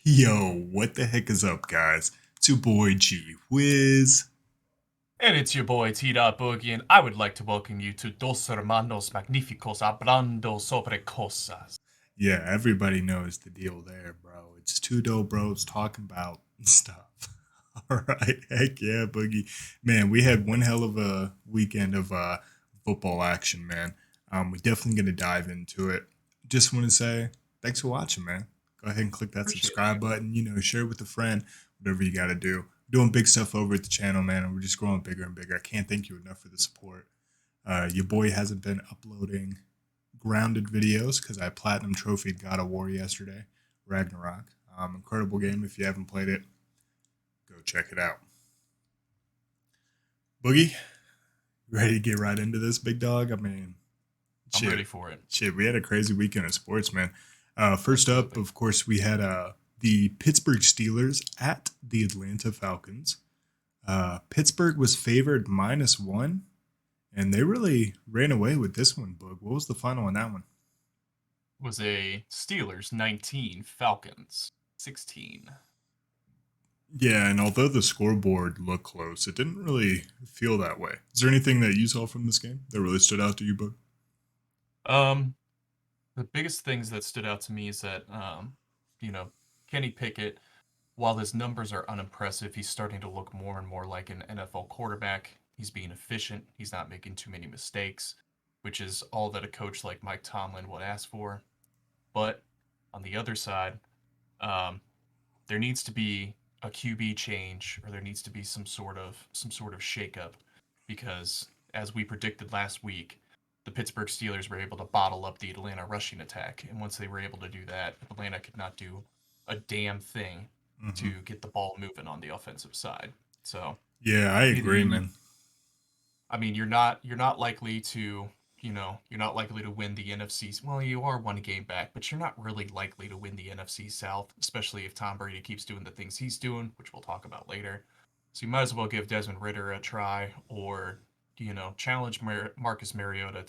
Yo, what the heck is up, guys? It's your boy G Wiz. And it's your boy T. Boogie, and I would like to welcome you to Dos Hermanos Magníficos Hablando sobre Cosas. Yeah, everybody knows the deal there, bro. It's two dope bros talking about stuff. All right, heck yeah, Boogie. Man, we had one hell of a weekend of football action, man. We're definitely gonna dive into it. Just want to say thanks for watching, man. Go ahead and click that Appreciate subscribe you. button. Share it with a friend, whatever you got to do. Doing big stuff over at the channel, man, and we're just growing bigger and bigger. I can't thank you enough for the support. Your boy hasn't been uploading grounded videos because I platinum trophied God of War yesterday, Ragnarok. Incredible game. If you haven't played it, go check it out. Boogie, you ready to get right into this, big dog? I mean, I'm shit, ready for it. shit. We had a crazy weekend of sports, man. First up, Absolutely. of course, we had the Pittsburgh Steelers at the Atlanta Falcons. Pittsburgh was favored -1, and they really ran away with this one, Boog. What was the final on that one? Was a Steelers 19, Falcons 16. Yeah, and although the scoreboard looked close, it didn't really feel that way. Is there anything that you saw from this game that really stood out to you, Boog? Um, the biggest things that stood out to me is that, you know, Kenny Pickett, while his numbers are unimpressive, he's starting to look more and more like an NFL quarterback. He's being efficient. He's not making too many mistakes, which is all that a coach like Mike Tomlin would ask for. But on the other side, um, there needs to be a QB change, or there needs to be some sort of shakeup, because as we predicted last week, the Pittsburgh Steelers were able to bottle up the Atlanta rushing attack, and once they were able to do that, Atlanta could not do a damn thing Hmm. to get the ball moving on the offensive side. So Yeah, I either agree, you need, man. I mean, you're not likely to, you're not likely to win the NFC. Well, you are one game back, but you're not really likely to win the NFC South, especially if Tom Brady keeps doing the things he's doing, which we'll talk about later. So you might as well give Desmond Ritter a try, or challenge Marcus Mariota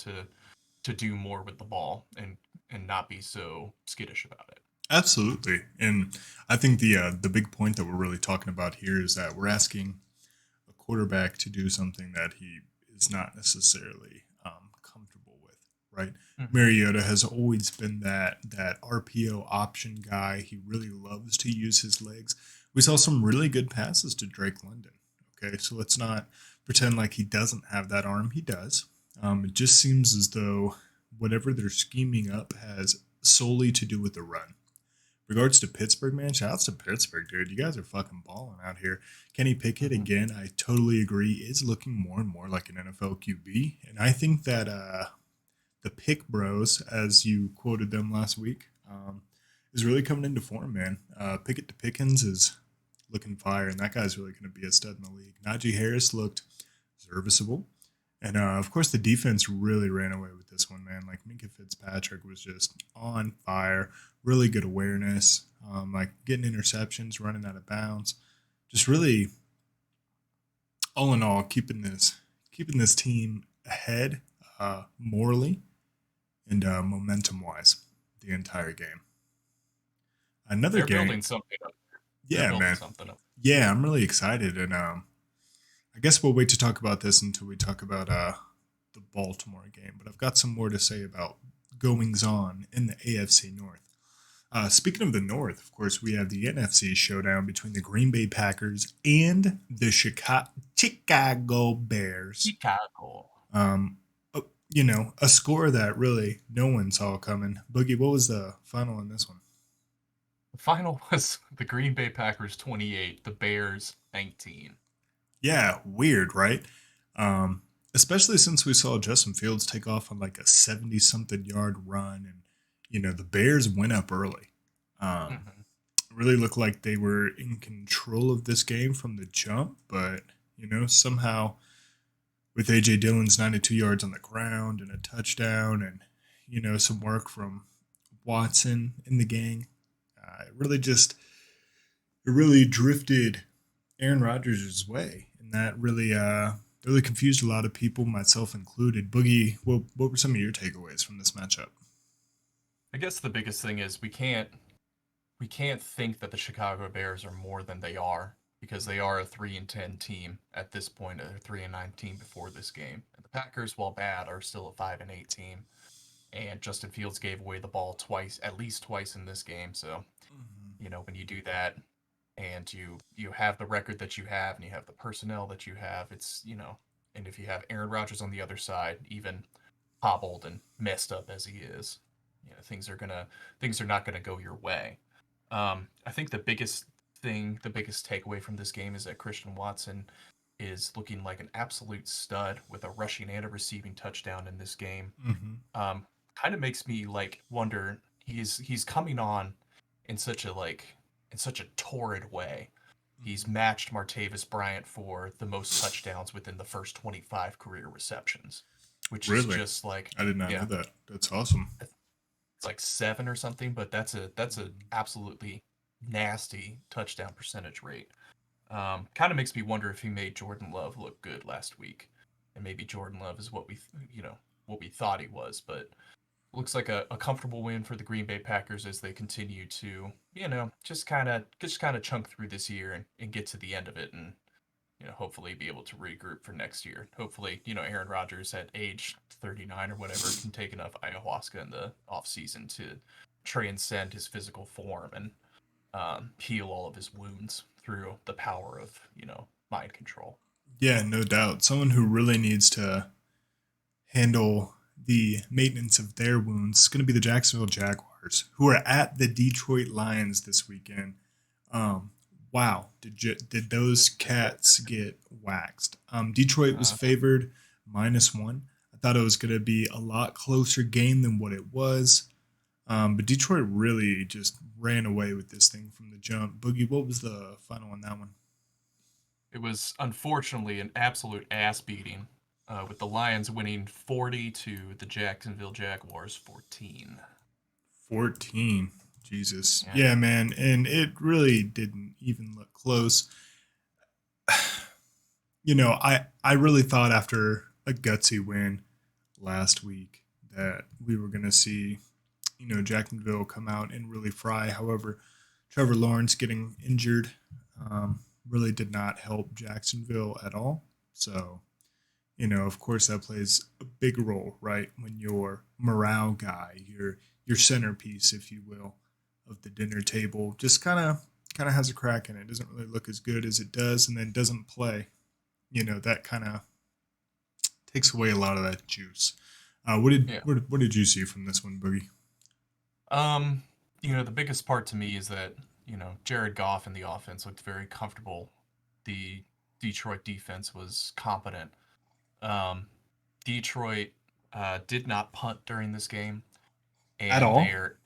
to do more with the ball and not be so skittish about it. Absolutely, and I think the big point that we're really talking about here is that we're asking a quarterback to do something that he is not necessarily comfortable with, right? Hmm. Mariota has always been that RPO option guy. He really loves to use his legs. We saw some really good passes to Drake London. Okay, so let's not pretend like he doesn't have that arm. He does. It just seems as though whatever they're scheming up has solely to do with the run. Regards to Pittsburgh, man, shouts to Pittsburgh, dude. You guys are fucking balling out here. Kenny Pickett, Hmm. again, I totally agree, is looking more and more like an NFL QB. And I think that the Pick Bros, as you quoted them last week, is really coming into form, man. Pickett to Pickens is looking fire, and that guy's really going to be a stud in the league. Najee Harris looked serviceable. And of course, the defense really ran away with this one, man. Like Minka Fitzpatrick was just on fire, really good awareness, like getting interceptions, running out of bounds, just really, all in all, keeping this team ahead morally and momentum wise the entire game. Another They're game, building something up. They're yeah, building man, something up. yeah, I'm really excited, and I guess we'll wait to talk about this until we talk about the Baltimore game. But I've got some more to say about goings on in the AFC North. Speaking of the North, of course, we have the NFC showdown between the Green Bay Packers and the Chicago Bears. Chicago. Um, a score that really no one saw coming. Boogie, what was the final in this one? The final was the Green Bay Packers 28, the Bears 19. Yeah, weird, right? Um, Especially since we saw Justin Fields take off on like a 70 something yard run, and the Bears went up early. Um, Hmm. really looked like they were in control of this game from the jump, but somehow with AJ Dillon's 92 yards on the ground and a touchdown, and some work from Watson in the gang, it really drifted Aaron Rodgers' way, and that really confused a lot of people, myself included. Boogie, what were some of your takeaways from this matchup? I guess the biggest thing is we can't. we can't think that the Chicago Bears are more than they are because they are a 3-10 team at this point, a 3-9 team before this game. And the Packers, while bad, are still a 5-8 team. And Justin Fields gave away the ball twice, at least twice in this game. So, when you do that and you have the record that you have and you have the personnel that you have, and if you have Aaron Rodgers on the other side, even hobbled and messed up as he is, things are not gonna go your way. I think the biggest takeaway from this game is that Christian Watson is looking like an absolute stud with a rushing and a receiving touchdown in this game. Mm-hmm. Kind of makes me like wonder he's coming on in such a torrid way. He's matched Martavis Bryant for the most touchdowns within the first 25 career receptions, which is Really? just like, I did not know yeah, that. That's awesome. it's like 7 or something, but that's a absolutely nasty touchdown percentage rate. Kind of makes me wonder if he made Jordan Love look good last week, and maybe Jordan Love is what we thought he was, but looks like a comfortable win for the Green Bay Packers as they continue to, just kind of chunk through this year and get to the end of it and hopefully be able to regroup for next year. Hopefully, Aaron Rodgers at age 39 or whatever can take enough ayahuasca in the off season to transcend his physical form and heal all of his wounds through the power of, mind control. Yeah, no doubt. Someone who really needs to handle the maintenance of their wounds is going to be the Jacksonville Jaguars, who are at the Detroit Lions this weekend. Wow, did those cats get waxed? Detroit was Uh, favored -1. I thought it was going to be a lot closer game than what it was. But Detroit really just ran away with this thing from the jump. Boogie, what was the final on that one? it was unfortunately an absolute ass beating, with the Lions winning 40 to the Jacksonville Jaguars 14. 14. Jesus. Yeah. Yeah, man. And it really didn't even look close. I really thought after a gutsy win last week that we were going to see, Jacksonville come out and really fry. However, Trevor Lawrence getting injured really did not help Jacksonville at all. So, of course, that plays a big role, right? When your morale guy, your centerpiece, if you will, of the dinner table, just kind of has a crack in it. Doesn't really look as good as it does, and then doesn't play. That kind of takes away a lot of that juice. What did Yeah. what did you see from this one, Boogie? Um, the biggest part to me is that, Jared Goff and the offense looked very comfortable. The Detroit defense was competent. Um, Detroit did not punt during this game, At and all? they're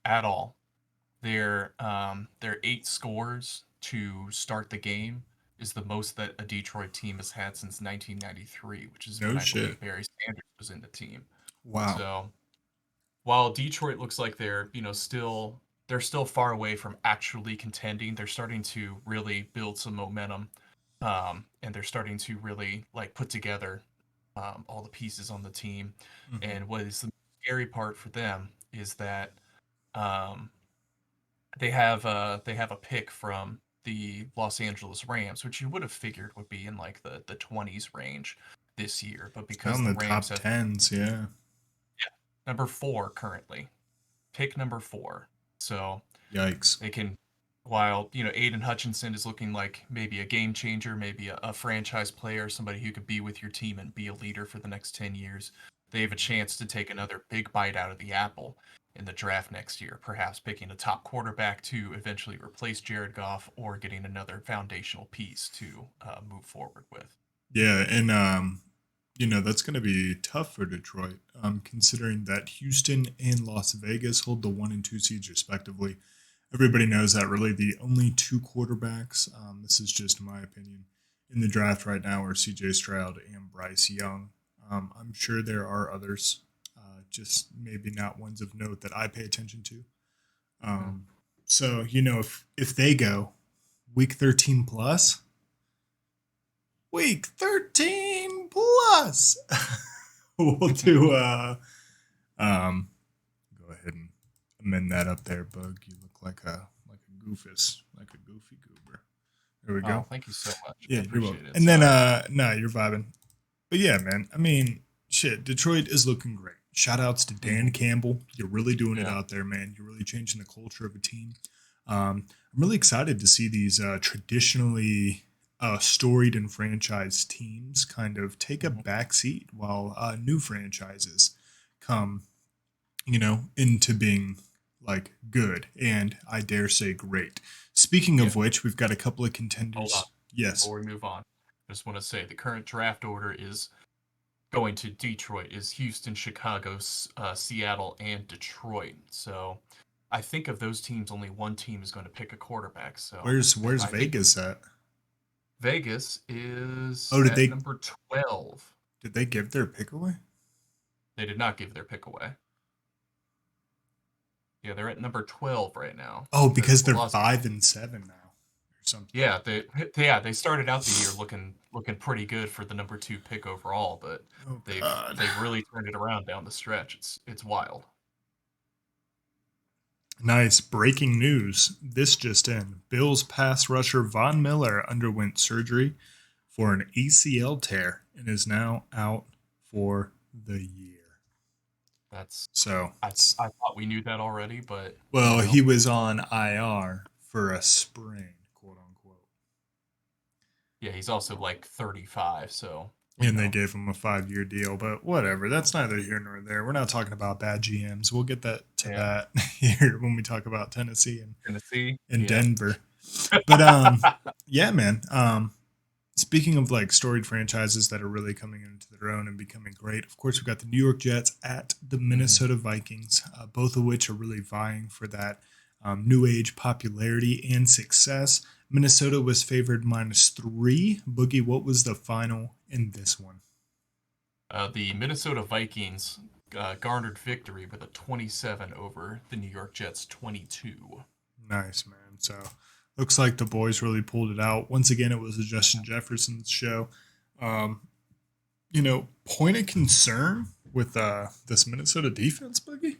at all. Their 8 scores to start the game is the most that a Detroit team has had since 1993, which is when No I shit. believe Barry Sanders was in the team. Wow. So while Detroit looks like they're still far away from actually contending, they're starting to really build some momentum, and they're starting to really like put together all the pieces on the team. Mm-hmm. And what is the scary part for them is that um, they have a pick from the Los Angeles Rams, which you would have figured would be in like the 20s range this year, but It's now because in the the Rams top have tens. Yeah. number 4 currently, pick number 4. So Yikes. they can, while, Aiden Hutchinson is looking like maybe a game changer, maybe a franchise player, somebody who could be with your team and be a leader for the next 10 years, they have a chance to take another big bite out of the apple in the draft next year, perhaps picking a top quarterback to eventually replace Jared Goff or getting another foundational piece to move forward with. Yeah, and that's going to be tough for Detroit, considering that Houston and Las Vegas hold the 1 and 2 seeds respectively. Everybody knows that really the only two quarterbacks, this is just my opinion, in the draft right now are C.J. Stroud and Bryce Young. I'm sure there are others, just maybe not ones of note that I pay attention to. Mm. Um, so if they go week 13 plus, week 13 plus. We'll do um go ahead and amend that up there, Bug. You look like a goofus, like a goofy goober. There we Oh, go. thank you so much. I Yeah, you're appreciate welcome. it. And then, So, no, you're vibing. But yeah, man. I mean, shit. Detroit is looking great. Shout outs to mhm, Dan Campbell. You're really doing it yeah. out there, man. You're really changing the culture of a team. I'm really excited to see these traditionally storied and franchised teams kind of take a Mhm. back seat while new franchises come, into being like good and I dare say great. Speaking Yeah. of which, we've got a couple of Hold on. contenders. Yes. Before we move on, I just want to say the current draft order is going to Detroit, is Houston, Chicago, Seattle, and Detroit. So I think of those teams, only one team is going to pick a quarterback. So Where's I think Vegas at? Vegas is Oh, did at they number 12. did they give their pick away? They did not give their pick away. Yeah, they're at number 12 right now Oh, because because they're Las 5-7 now, or something. yeah, they started out the year looking pretty good for the number 2 pick overall, but Oh they've God. they've really turned it around down the stretch. It's wild. Nice breaking news. This just in. Bills pass rusher Von Miller underwent surgery for an ACL tear and is now out for the year. That's So, I thought we knew that already, but well, he was on IR for a sprain, quote unquote. yeah, he's also like 35, so And they gave him a 5-year deal, but whatever. That's neither here nor there. We're not talking about bad GMs. We'll get yeah, that here when we talk about Tennessee Tennessee, and yeah. Denver. But yeah, man. Speaking of like storied franchises that are really coming into their own and becoming great, of course, we've got the New York Jets at the Mhm. Minnesota Vikings, both of which are really vying for that new age popularity and success. Minnesota was favored -3. Boogie, what was the final in this one? The Minnesota Vikings garnered victory with a 27 over the New York Jets 22. Nice, man. So looks like the boys really pulled it out. Once again, it was a Justin Jefferson show. Um, point of concern with this Minnesota defense, Boogie.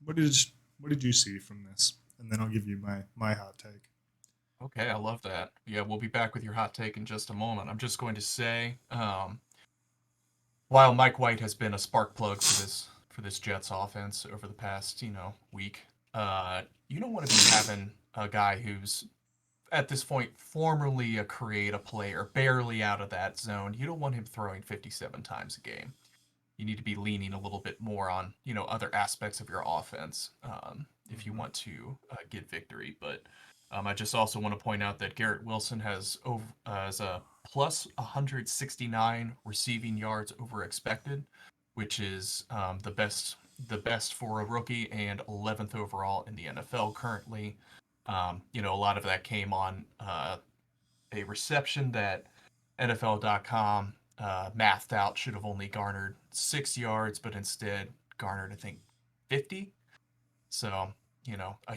What did what did you see from this? And then I'll give you my hot take. Okay, I love that. Yeah, we'll be back with your hot take in just a moment. I'm just going to say, while Mike White has been a spark plug for this Jets offense over the past week, you don't want to be having a guy who's at this point formerly a creative player, barely out of that zone. You don't want him throwing 57 times a game. You need to be leaning a little bit more on other aspects of your offense if you Mm-hmm. want to get victory. But I just also want to point out that Garrett Wilson has a plus 169 receiving yards over expected, which is the best for a rookie and 11th overall in the NFL currently. A lot of that came on a reception that NFL.com mathed out should have only garnered 6 yards, but instead garnered, I think, 50. So, a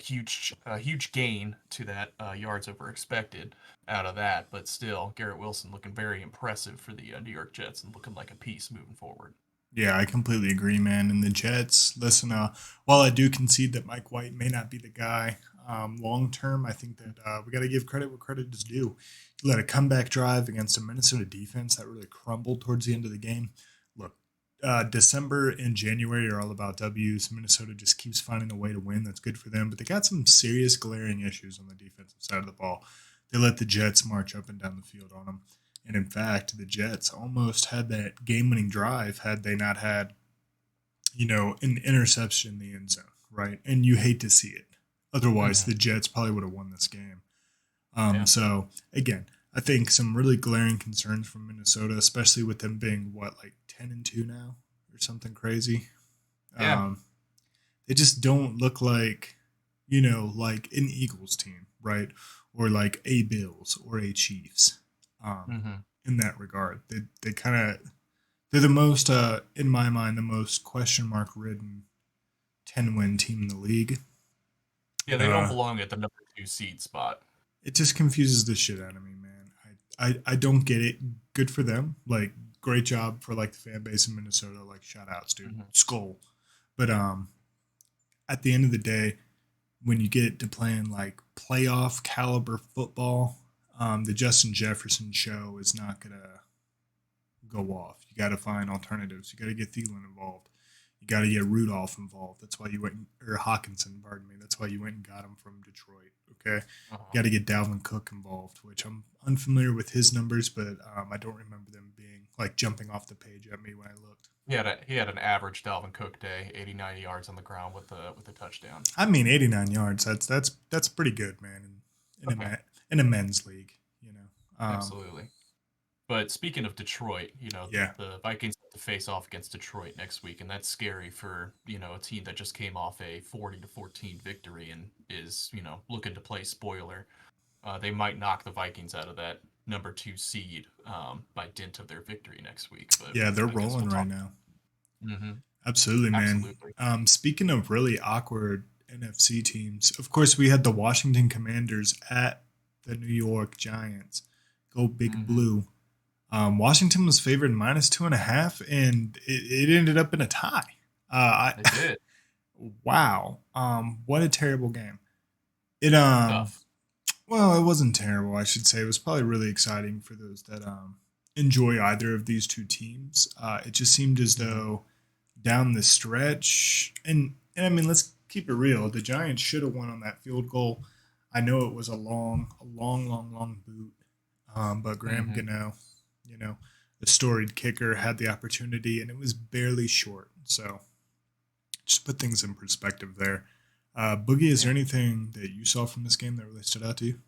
huge gain to that yards over expected out of that. But still, Garrett Wilson looking very impressive for the New York Jets and looking like a piece moving forward. Yeah, I completely agree, man. And the Jets, listen, while I do concede that Mike White may not be the guy long term, I think that we got to give credit where credit is due. He led a comeback drive against a Minnesota defense that really crumbled towards the end of the game. Look, December and January are all about W's. Minnesota just keeps finding a way to win. That's good for them, but they got some serious glaring issues on the defensive side of the ball. They let the Jets march up and down the field on them. And in fact, the Jets almost had that game winning drive had they not had, an interception in the end zone, right? And you hate to see it. Otherwise, Mm-hmm. the Jets probably would have won this game. Yeah. So, again, I think some really glaring concerns from Minnesota, especially with them being, what, like 10-2 now or something crazy. Yeah. Um, they just don't look like, like an Eagles team, right? Or like a Bills or a Chiefs. Um, Mm-hmm. in that regard, they kind of they're the most, in my mind, the most question mark ridden 10-win team in the league. Yeah, they don't Uh, belong at the number 2 seed spot. it just confuses the shit out of me, man. I don't get it. Good for them. Like, great job for like the fan base in Minnesota. Like, shout outs, dude. Mm-hmm. Skull. But at the end of the day, when you get to playing like playoff caliber football, the Justin Jefferson show is not gonna go off. You got to find alternatives. You got to get Thielen involved. You got to get Rudolph involved. That's why you went, or Hawkinson, pardon me. That's why you went and got him from Detroit. Okay. Uh-huh. You got to get Dalvin Cook involved, which I'm unfamiliar with his numbers, but I don't remember them being like jumping off the page at me when I looked. He had an average Dalvin Cook day, 89 yards on the ground with a touchdown. I mean, 89 yards. That's pretty good, man. Okay, In a men's league, you know. absolutely. But speaking of Detroit, Yeah. the Vikings have to face off against Detroit next week, and that's scary for, a team that just came off a 40-14 victory and is, looking to play spoiler. They might knock the Vikings out of that number 2 seed by dint of their victory next week. But Yeah, they're I guess rolling we'll right talk. now. Hmm. Absolutely, man. Absolutely. Speaking of really awkward NFC teams, of course, we had the Washington Commanders at the New York Giants. Go Big Hmm. Blue. Washington was favored -2.5, and it ended up in a tie. They I, did. wow. What a terrible game. It Tough. well, it wasn't terrible. I should say it was probably really exciting for those that enjoy either of these two teams. It just seemed as Hmm. though down the stretch, and I mean, let's keep it real. The Giants should have won on that field goal. I know it was a long boot, but Graham Hmm. Gano, the storied kicker, had the opportunity, and it was barely short. So just put things in perspective there. Boogie, is there anything that you saw from this game that really stood out to you?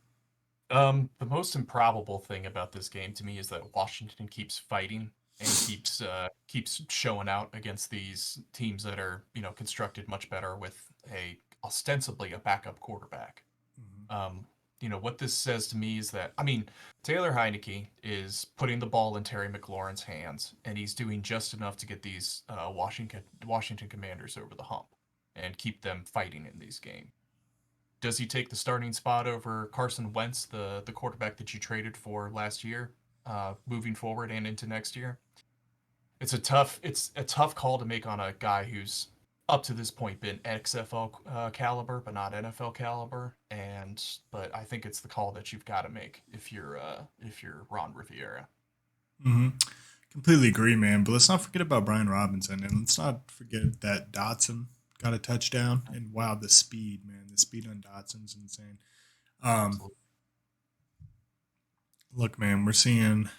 The most improbable thing about this game to me is that Washington keeps fighting and keeps showing out against these teams that are, constructed much better with a ostensibly a backup quarterback. Mhm. Um, what this says to me is that, I mean, Taylor Heineke is putting the ball in Terry McLaurin's hands, and he's doing just enough to get these Washington Commanders over the hump and keep them fighting in these games. Does he take the starting spot over Carson Wentz, the quarterback that you traded for last year, moving forward and into next year? It's a tough call to make on a guy who's up to this point been XFL caliber, but not NFL caliber. But I think it's the call that you've got to make if you're Ron Rivera. Hmm. Completely agree, man. But let's not forget about Brian Robinson, and let's not forget that Dotson got a touchdown. And wow, the speed, man, the speed on Dotson's insane. Um, Absolutely. Look, man, we're seeing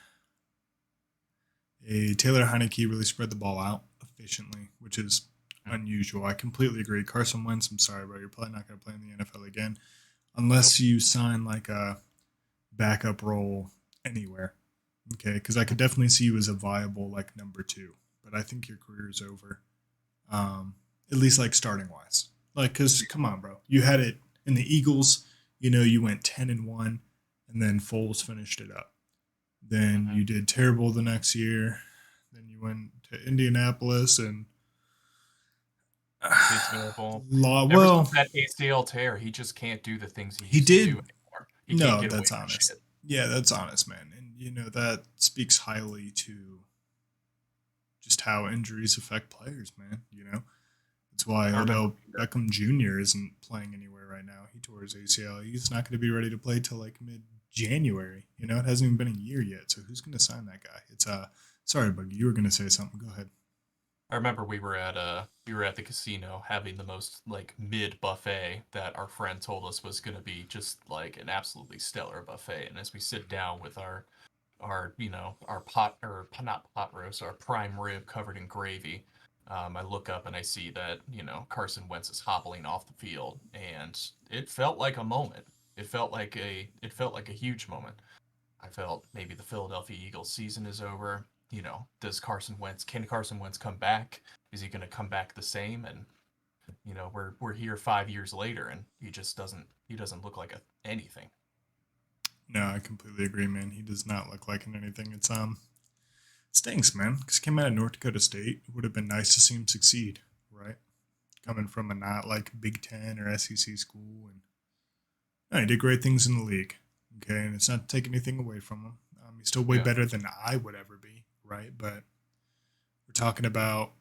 a Taylor Heineke really spread the ball out efficiently, which is unusual. I completely agree. Carson Wentz, I'm sorry, bro, you're probably not going to play in the NFL again Nope. unless you sign like a backup role anywhere. Okay, because I could definitely see you as a viable like number two, but I think your career is over. At least like starting wise, like because come on, bro, you had it in the Eagles. You went 10-1, and then Foles finished it up. Then Mm-hmm. you did terrible the next year. Then you went to Indianapolis and Did terrible. Ever since well, that ACL tear, he just can't do the things he he used to do did. anymore. He can't No, get away that's from honest. shit. Yeah, that's honest, man. And that speaks highly to just how injuries affect players, man. That's why I remember. Odell Beckham Jr. isn't playing anywhere right now. He tore his ACL. He's not going to be ready to play till like mid January. It hasn't even been a year yet. So who's going to sign that guy? It's sorry, Buggy, you were going to say something. Go ahead. I remember we were at the casino having the most like mid buffet that our friend told us was going to be just like an absolutely stellar buffet. And as we sit down with our pot or not pot roast, our prime rib covered in gravy, I look up and I see that Carson Wentz is hobbling off the field, and it felt like a moment. It felt like a huge moment. I felt maybe the Philadelphia Eagles season is over. Can Carson Wentz come back? Is he going to come back the same? And we're here 5 years later, and he doesn't look like anything. No, I completely agree, man. He does not look like anything. Stinks, man. Because he came out of North Dakota State. It would have been nice to see him succeed, right? Coming from a not like Big Ten or SEC school, and no, he did great things in the league. Okay, and it's not to take anything away from him. He's still way Yeah. better than I would ever be, right? But we're talking about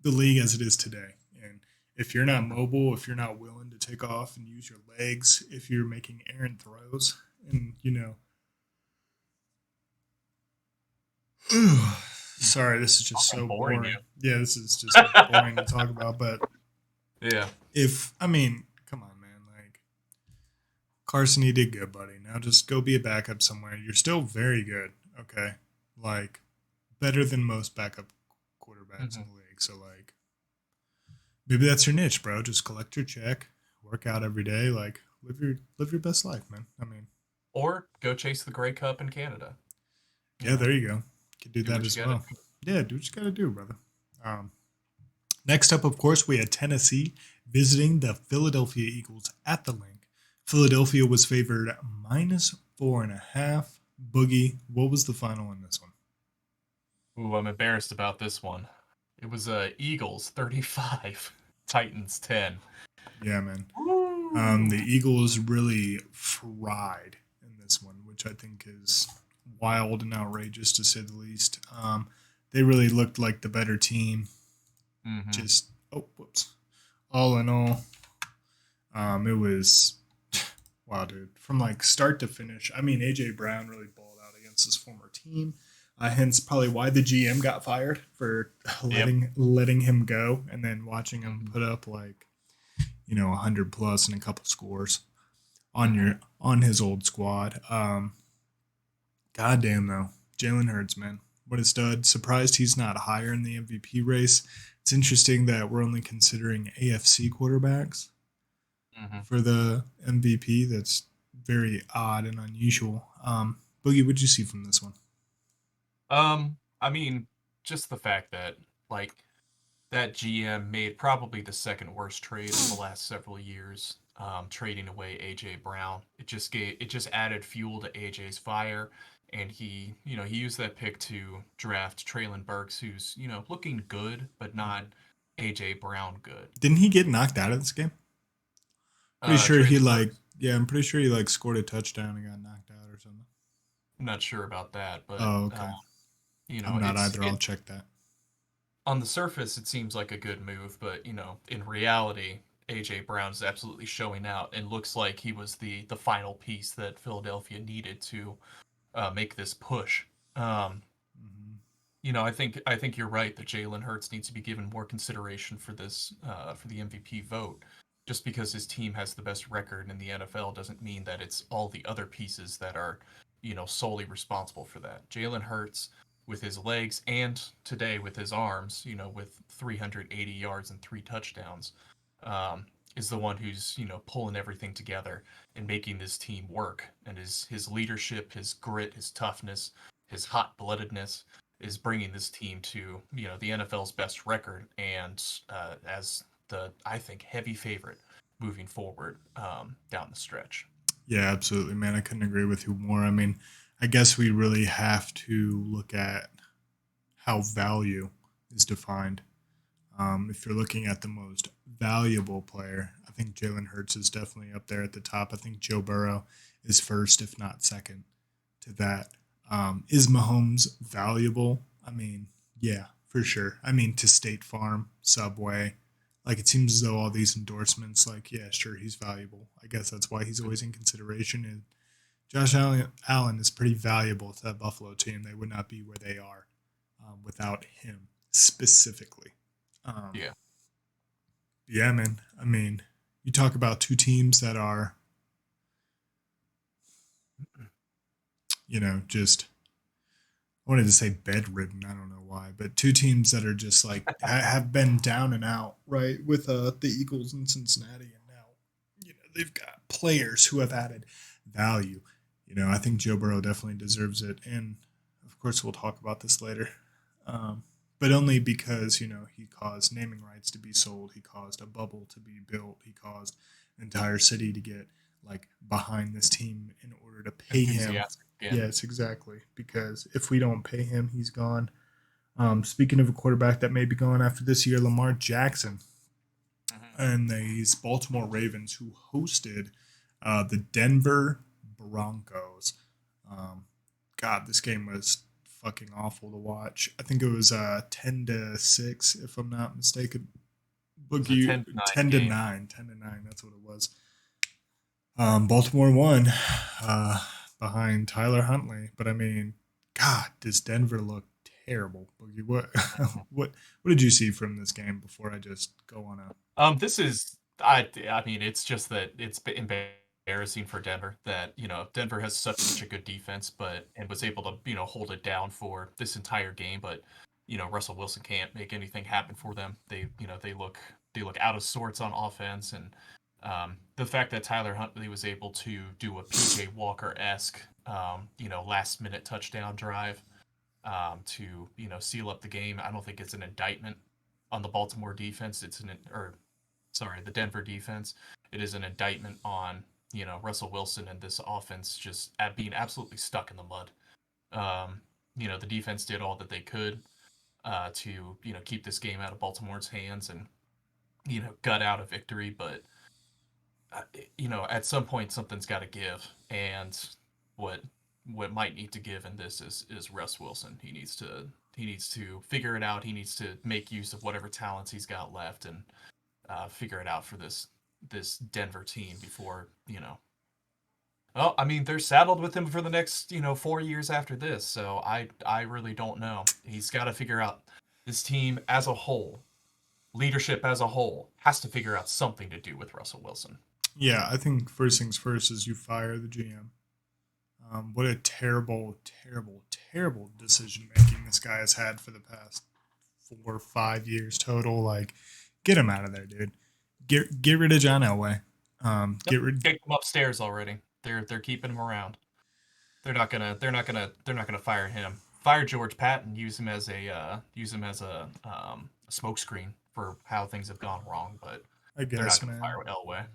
the league as it is today, and If you're not mobile, if you're not willing to take off and use your legs, if you're making errant throws, and sorry, this is just I'm so boring boring. you. Yeah, this is just boring to talk about. But Yeah. if I mean, come on, man, like Carson, you did good, buddy. Now just go be a backup somewhere. You're still very good. Okay, like better than most backup quarterbacks in Hmm. the league. So like maybe that's your niche, bro. Just collect your check, work out every day, like live your best life, man. I mean, Or go chase the Grey Cup in Canada. You yeah, know, there you go. Could do do that what you as got to well. do. Yeah, do what you gotta do, brother. Um, Next up, of course, we had Tennessee visiting the Philadelphia Eagles at the link. Philadelphia was favored -4.5. Boogie, what was the final in this one? Ooh, I'm embarrassed about this one. It was Eagles 35, Titans 10. Yeah, man. The Woo! Eagles really fried in this one, which I think is wild and outrageous to say the least. They really looked like the better team. Hmm. Just whoops. All in all, it was wow, dude. From like start to finish. I mean, AJ Brown really balled out against his former team. Hence, probably why the GM got fired for Yep. letting him go, and then watching him Hmm. put up like 100 plus and a couple scores Hmm. on his old squad. Goddamn though, Jalen Hurts, man, what a stud! Surprised he's not higher in the MVP race. It's interesting that we're only considering AFC quarterbacks Hmm. for the MVP. That's very odd and unusual. Boogie, what'd you see from this one? I mean, just the fact that like that GM made probably the second worst trade of the last several years, trading away AJ Brown. It just added fuel to AJ's fire, and he used that pick to draft Traylon Burks, who's looking good, but not AJ Brown good. Didn't he get knocked out of this game? Pretty sure he Traylon like Burks, yeah, I'm pretty sure he like scored a touchdown and got knocked out or something. I'm not sure about that, but Oh, okay. I'm not it's either. I'll it check that. on the surface it seems like a good move, but in reality, AJ Brown's absolutely showing out and looks like he was the final piece that Philadelphia needed to make this push. Um, Hmm. I think you're right that Jalen Hurts needs to be given more consideration for this for the MVP vote. Just because his team has the best record in the NFL doesn't mean that it's all the other pieces that are, solely responsible for that. Jalen Hurts, with his legs and today with his arms, with 380 yards and 3 touchdowns, is the one who's pulling everything together and making this team work. And his leadership, his grit, his toughness, his hot bloodedness is bringing this team to the NFL's best record and as the I think heavy favorite moving forward down the stretch. Yeah, absolutely, man. I couldn't agree with you more. I mean, I guess we really have to look at how value is defined. If you're looking at the most valuable player, I think Jalen Hurts is definitely up there at the top. I think Joe Burrow is first, if not second, to that. Is Mahomes valuable? I mean, yeah, for sure. I mean, to State Farm, Subway, like it seems as though all these endorsements, like, yeah, sure, he's valuable. I guess that's why he's always in consideration. And Allen is pretty valuable to that Buffalo team. They would not be where they are without him specifically. Um, Yeah. yeah, man. I mean, you talk about two teams that are, just I wanted to say bedridden. I don't know why, but two teams that are just like have been down and out, right? With the Eagles in Cincinnati, and now they've got players who have added value. I think Joe Burrow definitely deserves it, and of course we'll talk about this later. Um, but only because he caused naming rights to be sold, he caused a bubble to be built, he caused an entire city to get like behind this team in order to pay him. Enthusiastic again. Yes, exactly. Because if we don't pay him, he's gone. Speaking of a quarterback that may be gone after this year, Lamar Jackson Hmm. and these Baltimore Ravens who hosted the Denver Broncos. Um, God, this game was fucking awful to watch. I think it was 10-6, if I'm not mistaken. It Look, was a you 10-9 10 to game. 9, 10 to 9. That's what it was. Baltimore won uh, behind Tyler Huntley, but I mean, God, does Denver look terrible? Boogie, what Mhm. what did you see from this game before I just go on a? This is I mean, it's just that it's embarrassing for Denver that, Denver has such a good defense, and was able to, hold it down for this entire game, but Russell Wilson can't make anything happen for them. They look out of sorts on offense, and the fact that Tyler Huntley was able to do a PJ Walker-esque last minute touchdown drive to seal up the game. I don't think it's an indictment on the Baltimore defense. It's an or sorry, the Denver defense. It is an indictment on Russell Wilson and this offense just at being absolutely stuck in the mud. Um, the defense did all that they could to keep this game out of Baltimore's hands and gut out a victory, but at some point something's got to give, and what what might need to give in this is Russ Wilson. He needs to figure it out. He needs to make use of whatever talents he's got left and figure it out for this Denver team before. Well, I mean, they're saddled with him for the next 4 years after this, so I really don't know. He's got to figure out this team as a whole, leadership as a whole, has to figure out something to do with Russell Wilson. Yeah, I think first things first is you fire the GM. What a terrible, terrible, terrible decision making this guy has had for the past 4 or 5 years total. Like, get him out of there, dude. Get rid of John Elway. Yep, Get rid. kicked him upstairs already. They're keeping him around. They're not gonna fire him. Fire George Patton. Use him as a smokescreen for how things have gone wrong, but I they're not guess, gonna man. fire Elway.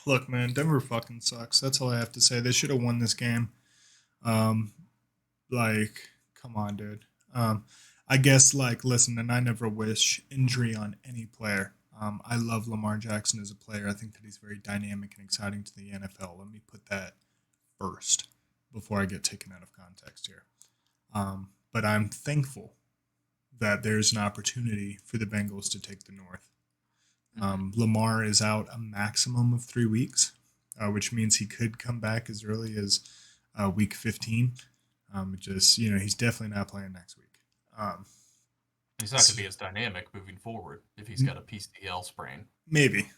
Look, man, Denver fucking sucks. That's all I have to say. They should have won this game. Um, like, come on, dude. I guess, like, listen, and I never wish injury on any player. I love Lamar Jackson as a player. I think that he's very dynamic and exciting to the NFL. Let me put that first before I get taken out of context here. But I'm thankful that there's an opportunity for the Bengals to take the North. Hmm. Lamar is out a maximum of 3 weeks, which means he could come back as early as week 15. He's definitely not playing next week. Um, He's not gonna be as dynamic moving forward if he's got a PCL sprain. Maybe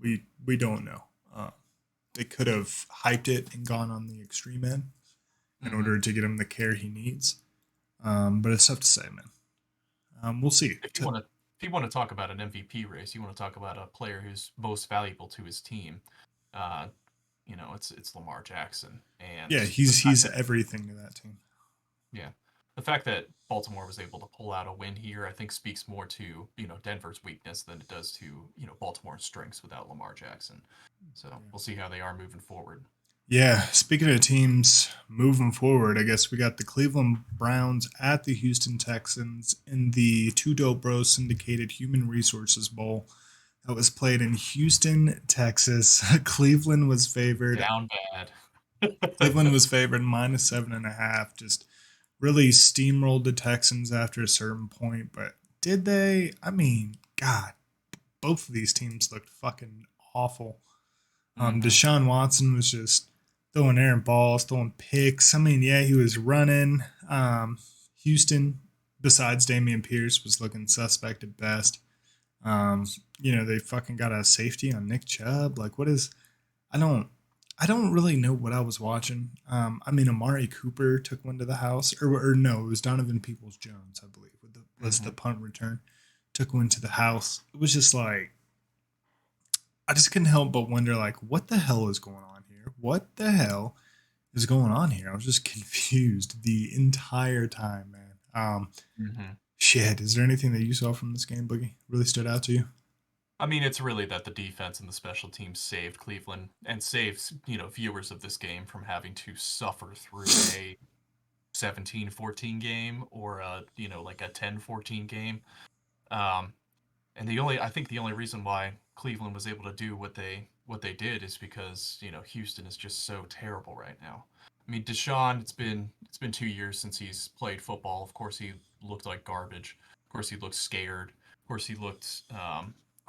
we don't know. They could have hyped it and gone on the extreme end in Hmm. order to get him the care he needs. But it's tough to say, man. We'll see. If you want to, if you want to talk about an MVP race, you want to talk about a player who's most valuable to his team. Uh, it's Lamar Jackson, and Yeah, the fact he's that everything to that team. yeah, the fact that Baltimore was able to pull out a win here, I think speaks more to Denver's weakness than it does to Baltimore's strengths without Lamar Jackson. So we'll see how they are moving forward. Yeah, speaking of teams moving forward, I guess we got the Cleveland Browns at the Houston Texans in the Two Dope Bros syndicated Human Resources Bowl that was played in Houston, Texas. Cleveland was favored. Down bad. Cleveland was favored minus 7.5. Just really steamrolled the Texans after a certain point. But did they? I mean, God, both of these teams looked fucking awful. Hmm. Deshaun Watson was just throwing errant balls, throwing picks. I mean, yeah, he was running. Houston, besides Damian Pierce, was looking suspect at best. Um, they fucking got a safety on Nick Chubb. Like, what is? I don't. I don't really know what I was watching. I mean, Amari Cooper took one to the house, or no, it was Donovan Peoples Jones, I believe, was the Hmm. punt return. Took one to the house. It was just like I just couldn't help but wonder, like, what the hell is going on here? What the hell is going on here? I was just confused the entire time, man. Hmm. Shit. Is there anything that you saw from this game, Boogie? Really stood out to you? I mean, it's really that the defense and the special teams saved Cleveland and saves, viewers of this game from having to suffer through a 17-14 game or like a 10-14 game. Um, and I think the only reason why Cleveland was able to do what they did is because, Houston is just so terrible right now. I mean, Deshaun, it's been 2 years since he's played football. Of course he looked like garbage. Of course he looked scared. Of course, he looked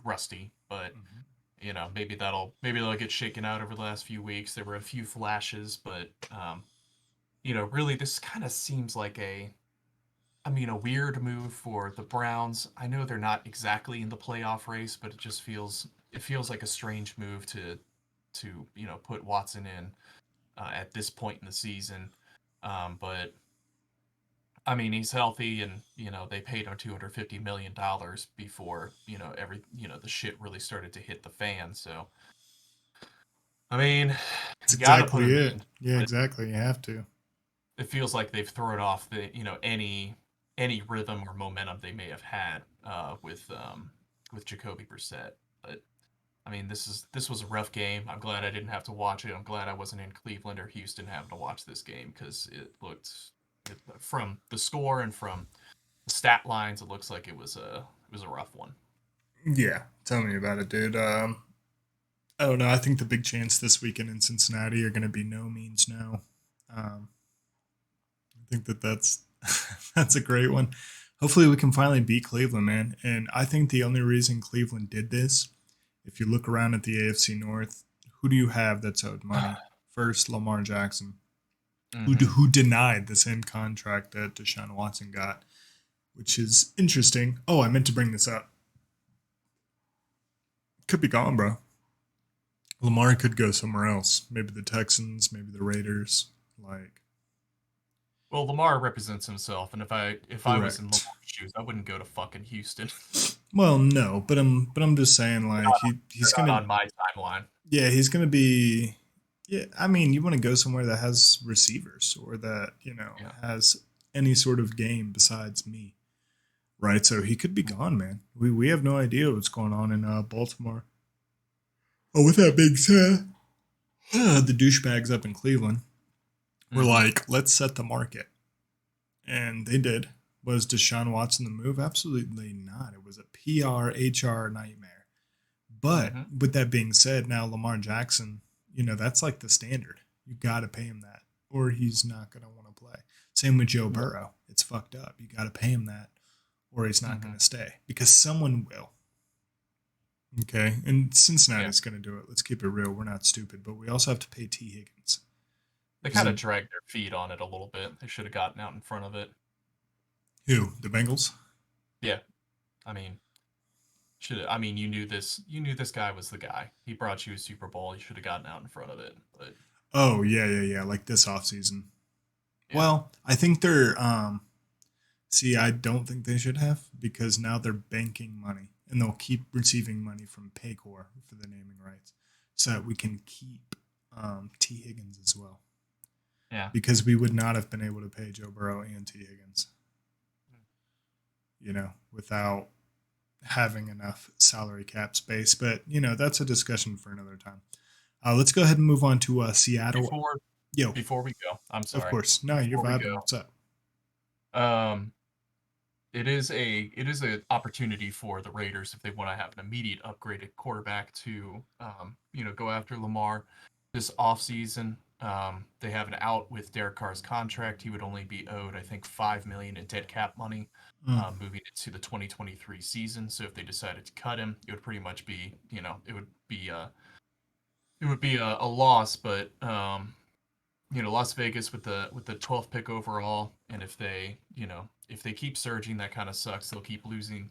rusty, but Mhm. maybe they'll get shaken out over the last few weeks. There were a few flashes, but really, this kind of seems like a weird move for the Browns. I know they're not exactly in the playoff race, but it feels like a strange move to put Watson in at this point in the season. But I mean, he's healthy, and they paid him $250 million before the shit really started to hit the fan. So I mean, That's you got to put exactly him it. in, Yeah, but exactly. You have to. it feels like they've thrown off any rhythm or momentum they may have had with Jacoby Brissett. But I mean, this was a rough game. I'm glad I didn't have to watch it. I'm glad I wasn't in Cleveland or Houston having to watch this game because from the score and from the stat lines, it looks like it was a rough one. Yeah, tell me about it, dude. I don't know. I think the big chance this weekend in Cincinnati are going to be no means no. Um, I think that's that's a great one. Hopefully, we can finally beat Cleveland, man. And I think the only reason Cleveland did this, if you look around at the AFC North, who do you have that's owed money? First, Lamar Jackson, Hmm. who denied the same contract that Deshaun Watson got, which is interesting. Oh, I meant to bring this up. Could be gone, bro. Lamar could go somewhere else. Maybe the Texans, maybe the Raiders. Like, Well, Lamar represents himself, and if I was in correct. Lamar's shoes, I wouldn't go to fucking Houston. Well, no, but I'm just saying, like, he's They're not gonna, on my timeline. yeah, he's gonna be, yeah. I mean, you want to go somewhere that has receivers or that Yeah. has any sort of game besides me, right? So he could be gone, man. We have no idea what's going on in Baltimore. Oh, with that being said, the douchebags up in Cleveland were Hmm. like, let's set the market. And they did. Was Deshaun Watson the move? Absolutely not. It was a PR, HR nightmare. But Hmm. with that being said, now Lamar Jackson, that's like the standard. You got to pay him that, or he's not going to want to play. Same with Joe Yeah. Burrow. It's fucked up. You got to pay him that, or he's not going Hmm. to stay because someone will. Okay. And Yeah. Cincinnati's going to do it. Let's keep it real. We're not stupid, but we also have to pay T. Higgins. They Which is kind a of dragged their feet on it a little bit. They should have gotten out in front of it. who? The Bengals? Yeah. I mean, should I mean you knew this guy was the guy. He brought you a Super Bowl. You should have gotten out in front of it. But Oh, yeah, yeah, yeah. Like this offseason. yeah. Well, I think they're see, I don't think they should have because now they're banking money and they'll keep receiving money from Paycor for the naming rights so that we can keep T. Higgins as well. Yeah. Because we would not have been able to pay Joe Burrow and T. Higgins, without having enough salary cap space. But, that's a discussion for another time. Let's go ahead and move on to Seattle. Before Yo, before we go, I'm of sorry. course. No, you're Before we vibing. What's up? go, it is a opportunity for the Raiders if they want to have an immediate upgraded quarterback to go after Lamar this offseason. They have an out with Derek Carr's contract. He would only be owed, I think, $5 million in dead cap money Mm, moving into the 2023 season. So if they decided to cut him, it would pretty much be, it would be a loss. But Las Vegas with the 12th pick overall, and if they keep surging, that kind of sucks. They'll keep losing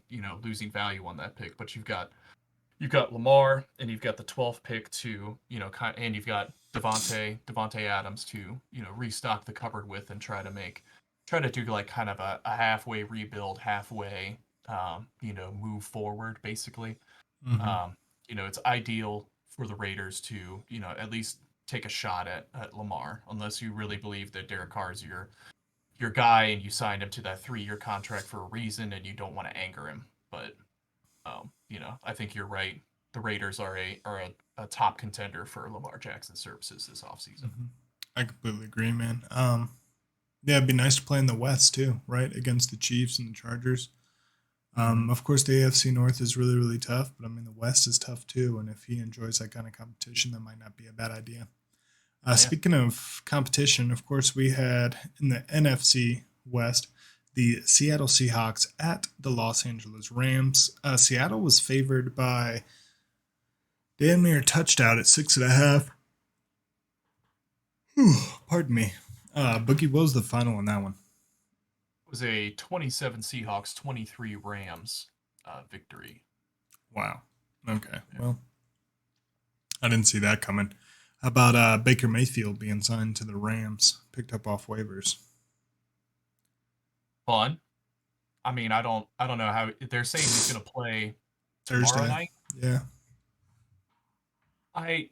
value on that pick. But you've got Lamar, and you've got the 12th pick to and you've got Devonte Adams to restock the cupboard with and try to do like kind of a halfway rebuild, halfway move forward basically. mm-hmm. It's ideal for the Raiders to, at least take a shot at Lamar, unless you really believe that Derek Carr is your guy and you signed him to that 3-year contract for a reason and you don't want to anger him. But I think you're right. The Raiders are a top contender for Lamar Jackson services this offseason. Mm-hmm. I completely agree, man. Yeah, it'd be nice to play in the West too, right? Against the Chiefs and the Chargers. Mm-hmm. Of course, the AFC North is really, really tough, but I mean, the West is tough too. And if he enjoys that kind of competition, that might not be a bad idea. Yeah. Speaking of competition, of course, we had in the NFC West the Seattle Seahawks at the Los Angeles Rams. Seattle was favored by damn near a touchdown at 6.5. Whew, pardon me. Boogie, what was the final on that one? It was a 27 Seahawks, 23 Rams victory. Wow. Okay. Yeah. Well, I didn't see that coming. How about Baker Mayfield being signed to the Rams, picked up off waivers? Fun. I mean, I don't know how they're saying he's going to play tomorrow Thursday. night. Yeah. Like,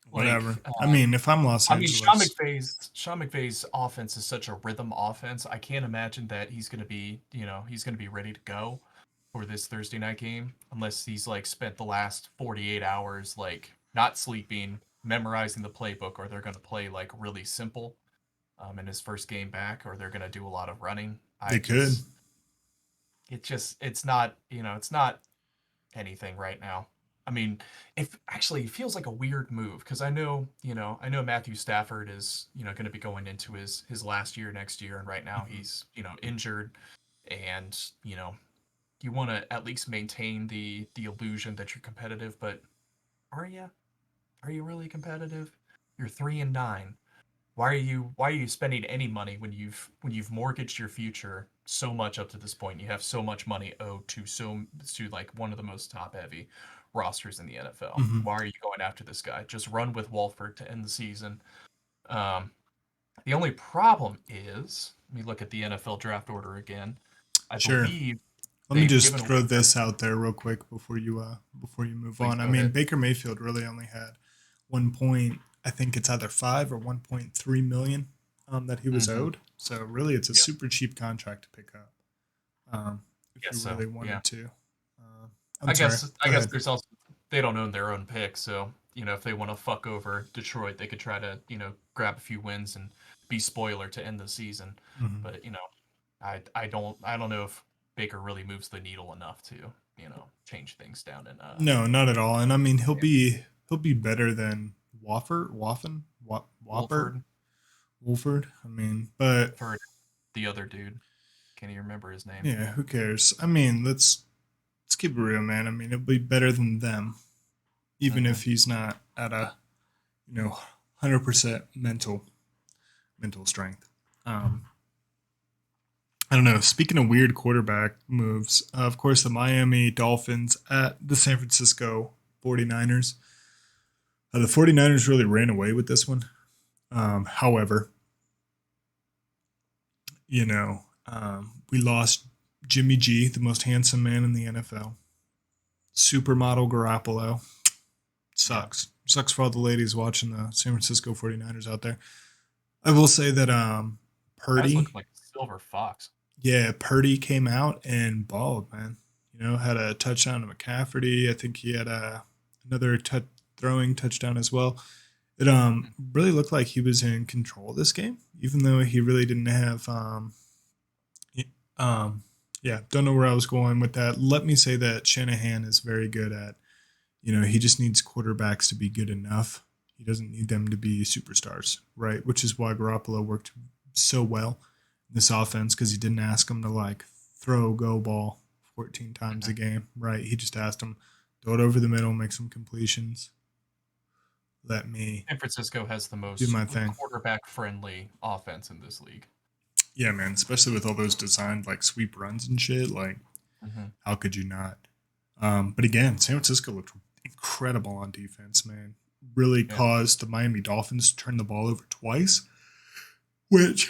Whatever. I mean, if I'm Los I mean, Sean Angeles, McVay's offense is such a rhythm offense. I can't imagine that he's going to be, he's going to be ready to go for this Thursday night game unless he's like spent the last 48 hours like not sleeping, memorizing the playbook, or they're going to play like really simple in his first game back, or they're going to do a lot of running. they could. It's not, it's not anything right now. I mean, if actually it feels like a weird move because I know Matthew Stafford is, going to be going into his last year next year, and right now Mhm. he's, injured, and you want to at least maintain the illusion that you're competitive, but are you? Are you really competitive? You're 3-9. Why are you spending any money when you've mortgaged your future so much up to this point? You have so much money owed to like one of the most top heavy rosters in the NFL. Mhm. Why are you going after this guy? Just run with Wolford to end the season. Um, the only problem is, let me look at the NFL draft order again. I Sure. believe Let me they've just given throw away their. this out there real quick before you move Please on. I go mean, ahead. Baker Mayfield really only had 1 point. I think it's either 5 or 1.3 million that he was Hmm. owed. So really, it's a Yeah. super cheap contract to pick up if Yes. you So really yeah. wanted to. I I'm sorry. guess I Go guess ahead. there's also they don't own their own pick, so if they want to fuck over Detroit, they could try to grab a few wins and be spoiler to end the season. Mhm. But I don't know if Baker really moves the needle enough to change things down in No, not at all. And I mean, yeah, he'll be better than Wofford, Wolford. Wolford. I mean, but For the other dude, can't even remember his name. yeah, who cares? I mean, let's keep it real, man. I mean, it'll be better than them, even Hmm. if he's not at a 100% mental strength. Um, I don't know. Speaking of weird quarterback moves, of course, the Miami Dolphins at the San Francisco 49ers. The 49ers really ran away with this one. However, we lost Jimmy G, the most handsome man in the NFL. Supermodel Garoppolo. Yeah, Sucks for all the ladies watching the San Francisco 49ers out there. I will say that guy's Purdy, looking like a silver fox. yeah, Purdy came out and balled, man. Had a touchdown to McCafferty. I think he had another throwing touchdown as well. It really looked like he was in control of this game, even though he really didn't have um yeah, don't know where I was going with that. Let me say that Shanahan is very good at, he just needs quarterbacks to be good enough. He doesn't need them to be superstars, right? Which is why Garoppolo worked so well in this offense because he didn't ask him to like throw go ball 14 times Mhm. a game, right? He just asked him throw it over the middle, make some completions. Let me San Francisco has the do most my thing. quarterback-friendly offense in this league. Yeah, man, especially with all those designed like sweep runs and shit. Like, Hmm. how could you not? But again, San Francisco looked incredible on defense, man. Really Yeah. caused the Miami Dolphins to turn the ball over twice, which,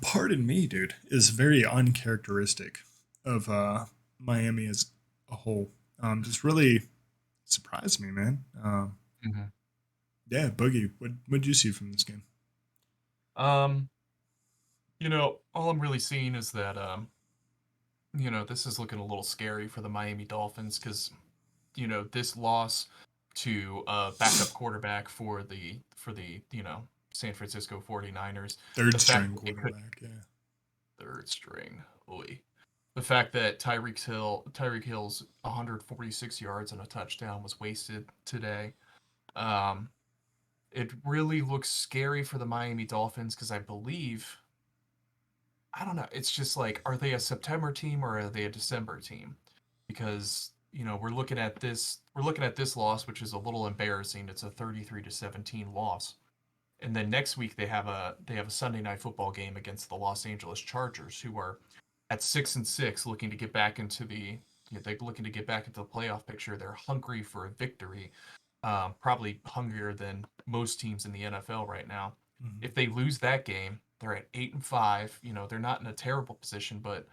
pardon me, dude, is very uncharacteristic of Miami as a whole. Just really surprised me, man. Hmm. Yeah, Boogie, what did you see from this game? Um, all I'm really seeing is that this is looking a little scary for the Miami Dolphins because this loss to backup quarterback for the San Francisco 49ers, Third the fact string that they could quarterback, yeah. third string, oy. The fact that Tyreek Hill's 146 yards and a touchdown was wasted today. Um, it really looks scary for the Miami Dolphins because I believe I don't know. It's just like, are they a September team or are they a December team? Because we're looking at this loss, which is a little embarrassing. It's a 33-17 loss. And then next week they have a Sunday night football game against the Los Angeles Chargers, who are at 6-6, looking to get back into they're looking to get back into the playoff picture. They're hungry for a victory, probably hungrier than most teams in the NFL right now. Mhm. If they lose that game, they're at 8-5. They're not in a terrible position, but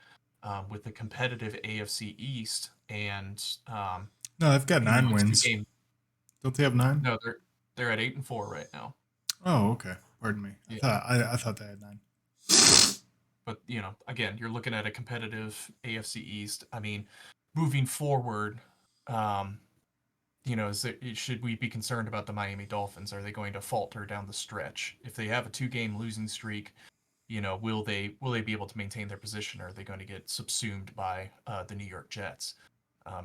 with the competitive AFC East and No, they've got you know 9 it's two wins. games. Don't they have 9? No, they're at 8-4 right now. Oh, okay. Pardon me. I Yeah. thought I thought they had 9. But again, you're looking at a competitive AFC East. I mean, moving forward, um, should we be concerned about the Miami Dolphins? Are they going to falter down the stretch? If they have a 2-game losing streak, will they be able to maintain their position, or are they going to get subsumed by the New York Jets?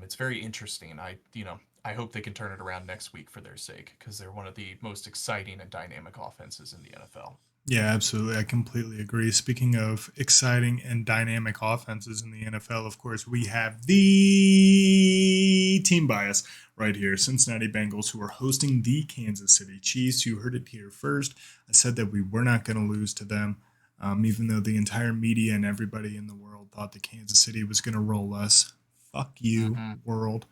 It's very interesting. I hope they can turn it around next week for their sake, because they're one of the most exciting and dynamic offenses in the NFL. Yeah, absolutely. I completely agree. Speaking of exciting and dynamic offenses in the NFL, of course, we have the team bias right here. Cincinnati Bengals, who are hosting the Kansas City Chiefs. You heard it here first. I said that we were not going to lose to them, even though the entire media and everybody in the world thought that Kansas City was going to roll us. Fuck you, Mm-hmm. world.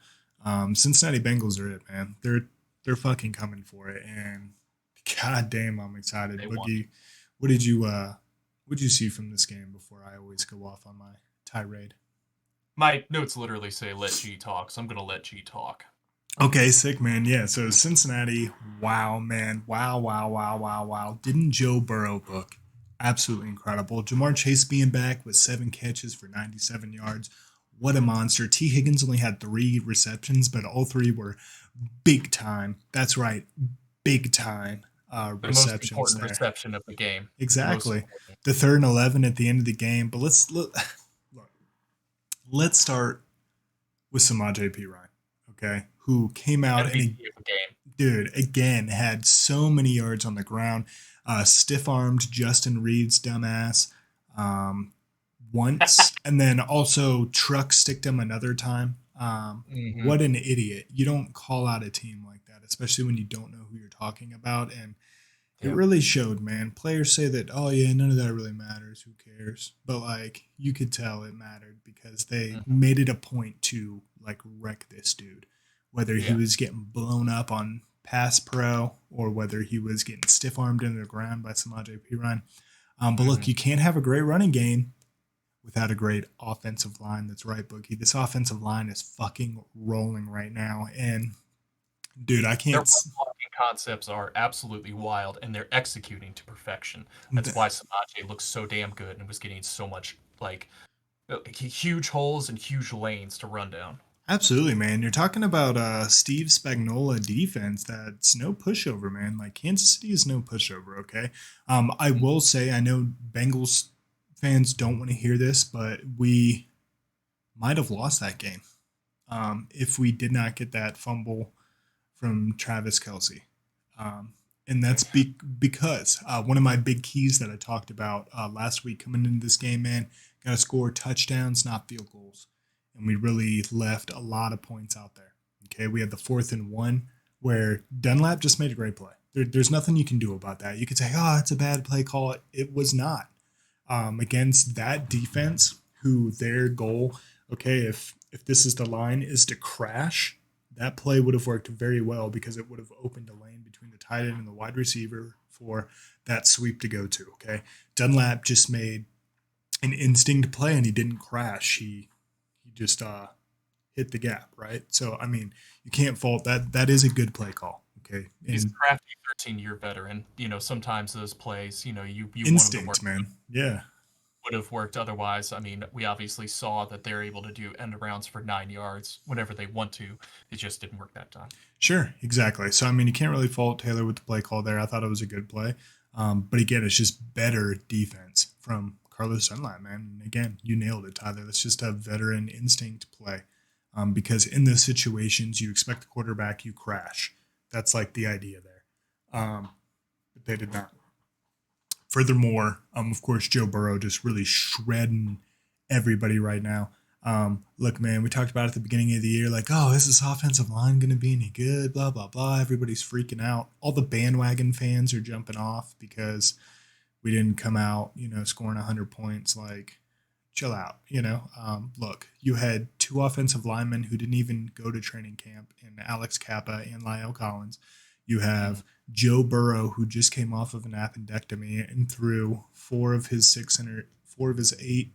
Cincinnati Bengals are it, man. They're fucking coming for it, and god damn, I'm excited. They want. Boogie, what did you see from this game before I always go off on my tirade? My notes literally say "Let G talk," so I'm gonna let G talk. Okay, sick man. Yeah, so Cincinnati, wow, man. Wow, wow, wow, wow, wow. Didn't Joe Burrow look absolutely incredible? Jamar Chase being back with 7 catches for 97 yards. What a monster. T. Higgins only had 3 receptions, but all 3 were big time. That's right, big time The most receptions important there. reception of the game. The most Exactly. important. The 3rd and 11 at the end of the game. But let's start with Samaje P. Ryan, okay, who came out and he, MVP of the game. dude, again, had so many yards on the ground. Stiff armed Justin Reed's dumbass once, and then also truck sticked him another time. Mm-hmm. What an idiot. You don't call out a team like that, especially when you don't know who you're talking about. And it Yep. really showed, man. Players say that, oh yeah, none of that really matters. Who cares? But like, you could tell it mattered because they Mm-hmm. made it a point to like wreck this dude, whether he Yeah. was getting blown up on pass pro or whether he was getting stiff armed into the ground by Samaje Perine. But look, Mhm. you can't have a great running game without a great offensive line. That's right, Boogie. This offensive line is fucking rolling right now, and dude, I Their can't. run-blocking concepts are absolutely wild, and they're executing to perfection. That's why Samaje looks so damn good and was getting so much huge holes and huge lanes to run down. Absolutely, man. You're talking about Steve Spagnuolo defense. That's no pushover, man. Like Kansas City is no pushover. Okay. I will say I know Bengals fans don't want to hear this, but we might have lost that game if we did not get that fumble from Travis Kelsey. And that's because one of my big keys that I talked about last week coming into this game, man, got to score touchdowns, not field goals. And we really left a lot of points out there. Okay, we had the 4th and 1 where Dunlap just made a great play. There's nothing you can do about that. You could say, oh, it's a bad play call. It was not. Against that defense, who their goal, okay, if this is the line, is to crash, that play would have worked very well because it would have opened a lane between the tight end and the wide receiver for that sweep to go to. Okay, Dunlap just made an instinct play and he didn't crash. He just hit the gap, right? So I mean, you can't fault that. That is a good play call. Okay, He's a and crafty 13-year veteran. Sometimes those plays, you want them to instinct, work. man. Yeah. Would have worked otherwise. I mean, we obviously saw that they're able to do end arounds for 9 yards whenever they want to. It just didn't work that time. Sure, exactly. So I mean, you can't really fault Taylor with the play call there. I thought it was a good play, but again, it's just better defense from Carlos Dunlap, man. And again, you nailed it, Tyler. That's just a veteran instinct play, because in those situations, you expect the quarterback, you crash. That's like the idea there, but they did not. Furthermore, of course, Joe Burrow just really shredding everybody right now. Look, man, we talked about at the beginning of the year, like, oh, is this offensive line going to be any good? Blah, blah, blah. Everybody's freaking out. All the bandwagon fans are jumping off because we didn't come out, scoring 100 points. Like, chill out, Look, you had two offensive linemen who didn't even go to training camp in Alex Kappa and Lyle Collins. You have Joe Burrow, who just came off of an appendectomy and threw four of his eight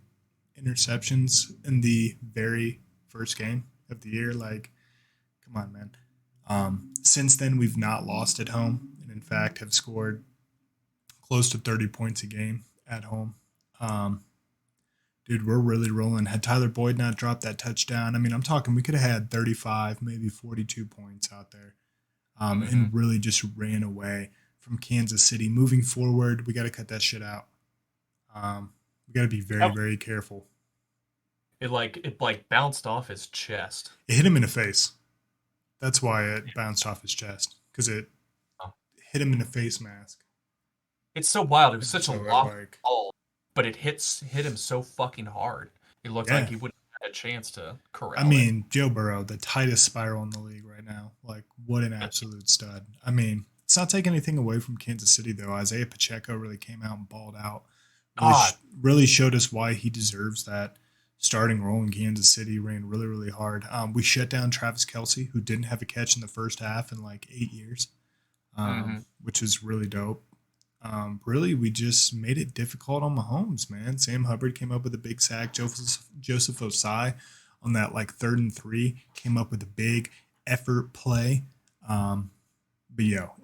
interceptions in the very first game of the year. Like, come on, man. Since then, we've not lost at home, and in fact, have scored close to 30 points a game at home. Dude, we're really rolling. Had Tyler Boyd not dropped that touchdown, I mean, I'm talking we could have had 35, maybe 42 points out there, and really just ran away from Kansas City. Moving forward, we got to cut that shit out. We got to be very, very careful. It bounced off his chest. It hit him in the face. That's why it bounced off his chest, because it hit him in the face mask. It's so wild. It was such a long ball, but it hit him so fucking hard. It looked like he wouldn't have a chance to corral it. Joe Burrow, the tightest spiral in the league right now. Like, what an absolute stud. I mean, it's not taking anything away from Kansas City, though. Isaiah Pacheco really came out and balled out. Really showed us why he deserves that starting role in Kansas City. Ran really, really hard. We shut down Travis Kelce, who didn't have a catch in the first half in like 8 years, which is really dope. Really, we just made it difficult on Mahomes, man. Sam Hubbard came up with a big sack. Joseph Osai on that like 3rd and 3 came up with a big effort play. But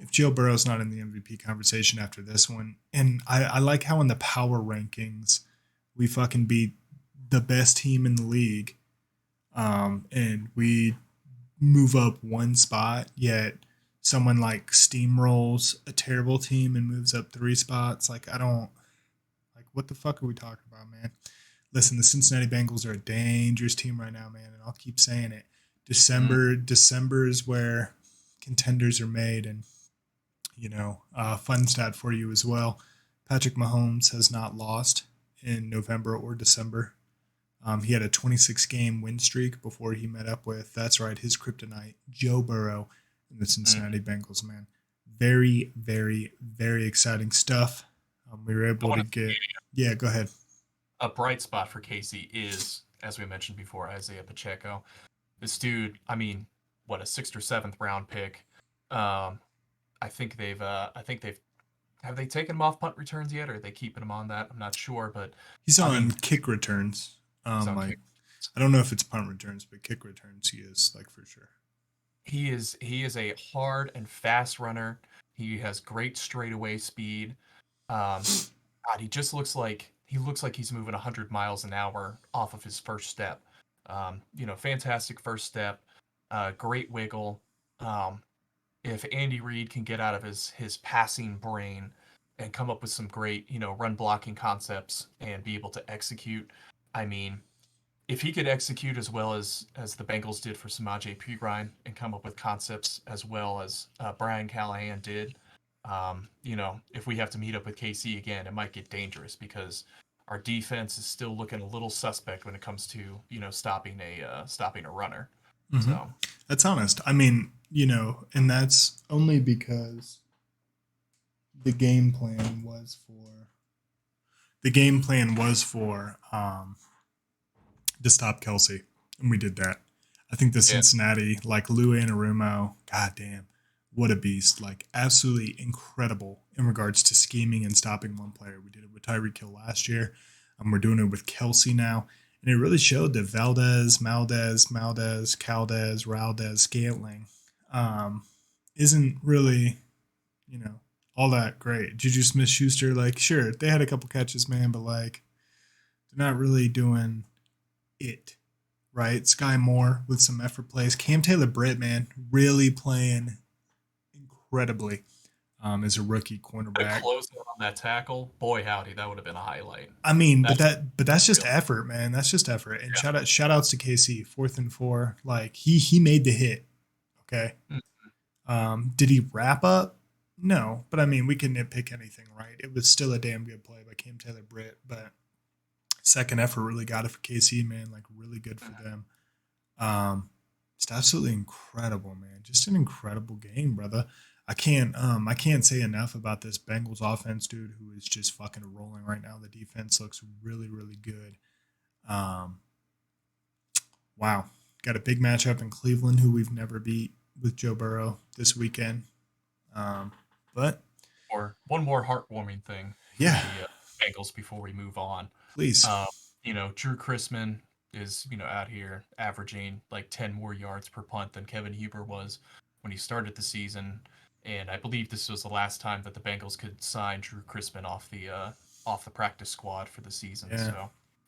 if Joe Burrow's not in the MVP conversation after this one, and I like how in the power rankings we fucking beat the best team in the league, and we move up one spot, yet someone like steamrolls a terrible team and moves up 3 spots. Like, what the fuck are we talking about, man? Listen, the Cincinnati Bengals are a dangerous team right now, man, and I'll keep saying it. December is where contenders are made, and fun stat for you as well. Patrick Mahomes has not lost in November or December. He had a 26-game win streak before he met up with, that's right, his kryptonite, Joe Burrow, and the Cincinnati Bengals, man. Very, very, very exciting stuff. We were able to get... Yeah, go ahead. A bright spot for KC is, as we mentioned before, Isaiah Pacheco. This dude, I mean, what, a 6th or 7th round pick. I think they've have they taken him off punt returns yet, or are they keeping him on that? I'm not sure, but he's on kick returns. I don't know if it's punt returns, but kick returns he is, like, for sure. He is a hard and fast runner. He has great straightaway speed. God, he just looks like he's moving 100 miles an hour off of his first step. Fantastic first step, great wiggle. If Andy Reid can get out of his passing brain and come up with some great, run blocking concepts and be able to execute, I mean, if he could execute as well as the Bengals did for Samaje Perine and come up with concepts as well as Brian Callahan did, if we have to meet up with KC again, it might get dangerous because our defense is still looking a little suspect when it comes to stopping a runner. Mm-hmm. So that's honest. I mean, and that's only because the game plan was for to stop Kelce, and we did that. I think the Cincinnati, like Lou Anarumo, goddamn, what a beast! Like, absolutely incredible in regards to scheming and stopping one player. We did it with Tyreek Hill last year, and we're doing it with Kelce now. And it really showed that Valdez, Raldez, Scantling isn't really, all that great. Juju Smith-Schuster, like, sure, they had a couple catches, man, but, like, they're not really doing it, right? Sky Moore with some effort plays. Cam Taylor-Britt, man, really playing incredibly as a rookie cornerback. Closing on that tackle, boy howdy, that would have been a highlight. I mean, that's just effort, man. That's just effort. And shout outs to KC, 4th and 4. Like, he made the hit. Okay. Mm-hmm. Did he wrap up? No, but I mean, we can nitpick anything, right? It was still a damn good play by Cam Taylor Britt, but second effort really got it for KC, man. Like really good for them. Um, it's absolutely incredible, man. Just an incredible game, brother. I can't say enough about this Bengals offense, dude, who is just fucking rolling right now. The defense looks really, really good. Um, wow. Got a big matchup in Cleveland, who we've never beat with Joe Burrow this weekend. Um, but Or one more heartwarming thing for yeah, the Bengals before we move on. please. Um, Drew Chrisman is, out here averaging like 10 more yards per punt than Kevin Huber was when he started the season. And I believe this was the last time that the Bengals could sign Drew Chrisman off the practice squad for the season. Yeah.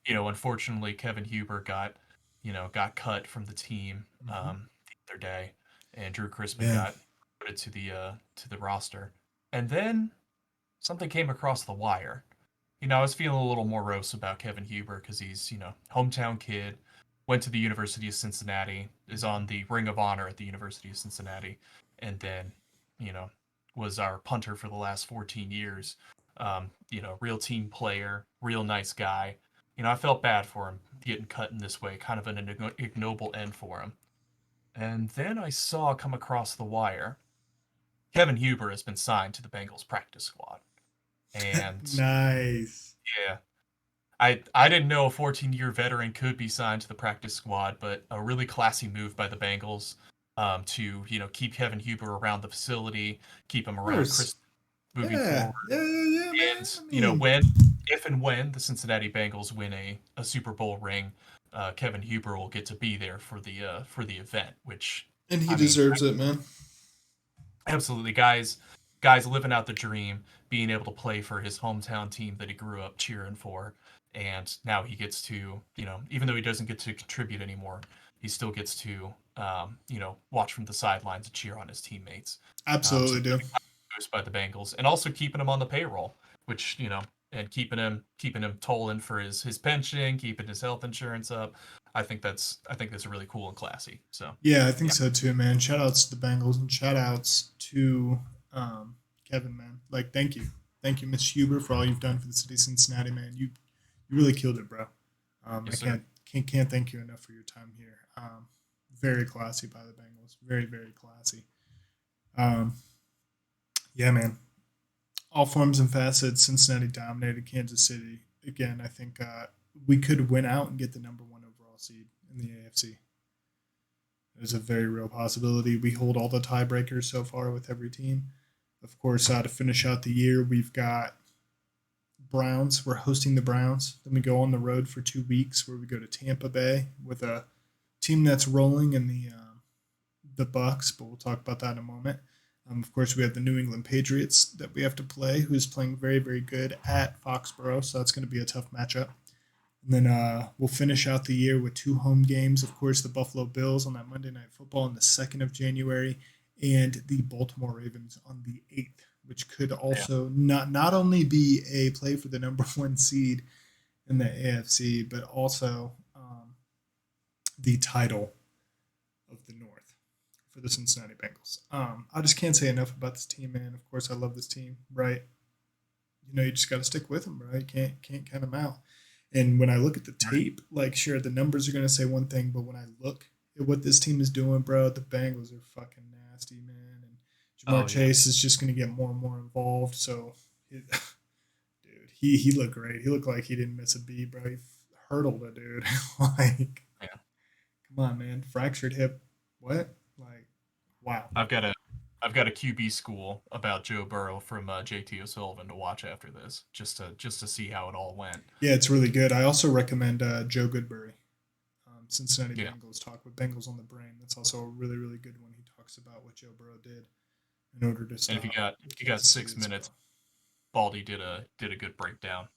So, unfortunately, Kevin Huber got cut from the team Mm-hmm. the other day, and Drew Chrisman Yeah. got put to the roster. And then something came across the wire. I was feeling a little morose about Kevin Huber because he's, hometown kid, went to the University of Cincinnati, is on the Ring of Honor at the University of Cincinnati, and then, you know, was our punter for the last 14 years. Real team player, real nice guy. I felt bad for him getting cut in this way, kind of an ignoble end for him. And then I saw come across the wire Kevin Huber has been signed to the Bengals practice squad. And Nice. yeah, I didn't know a 14-year veteran could be signed to the practice squad, but a really classy move by the Bengals to keep Kevin Huber around the facility, keep him Of around course. Chris moving Yeah. forward, Yeah, man. and I mean, if and when the Cincinnati Bengals win a Super Bowl ring, Kevin Huber will get to be there for the event. Which, and he I mean, deserves it, man. absolutely, guys living out the dream, being able to play for his hometown team that he grew up cheering for, and now he gets to, even though he doesn't get to contribute anymore, he still gets to, watch from the sidelines and cheer on his teammates. So Absolutely, dude. boost by the Bengals, and also keeping him on the payroll, which and keeping him tolling for his pension, keeping his health insurance up. I think that's really cool and classy. So Yeah, I think yeah, so too, man. Shout outs to the Bengals and shout outs to Kevin, man. Like, thank you. Thank you, Miss Huber, for all you've done for the city of Cincinnati, man. You really killed it, bro. I yes sir. can't thank you enough for your time here. Very classy by the Bengals. Very, very classy. Um, yeah, man. All forms and facets, Cincinnati dominated Kansas City. Again, I think we could win out and get the number one overall seed in the AFC. There's a very real possibility. We hold all the tiebreakers so far with every team. Of course, to finish out the year, we've got Browns. We're hosting the Browns. Then we go on the road for 2 weeks, where we go to Tampa Bay with a team that's rolling in the Bucks. But we'll talk about that in a moment. Of course, we have the New England Patriots that we have to play, who's playing very, very good at Foxborough. So that's going to be a tough matchup. And then we'll finish out the year with 2 home games. Of course, the Buffalo Bills on that Monday Night Football on the 2nd of January, and the Baltimore Ravens on the 8th, which could Yeah. also not only be a play for the number one seed in the AFC, but also the title of the North for the Cincinnati Bengals. I just can't say enough about this team, man. Of course, I love this team, right? You just got to stick with them, right? Can't count them out. And when I look at the tape, like, sure, the numbers are going to say one thing, but when I look at what this team is doing, bro, the Bengals are fucking nasty, man. And Jamar Oh yeah. Chase is just going to get more and more involved. So, dude, he looked great. He looked like he didn't miss a beat, bro. He hurdled a dude. Like, Yeah. come on, man. Fractured hip. What? Like, wow. I've got a I've got a QB school about Joe Burrow from JT O'Sullivan to watch after this, just to see how it all went. Yeah, it's really good. I also recommend Joe Goodberry, Cincinnati Yeah. Bengals Talk with Bengals on the Brain. That's also a really, really good one. He talks about what Joe Burrow did in order to And if you stop got Kansas City 6 minutes, as well. Baldy did a good breakdown.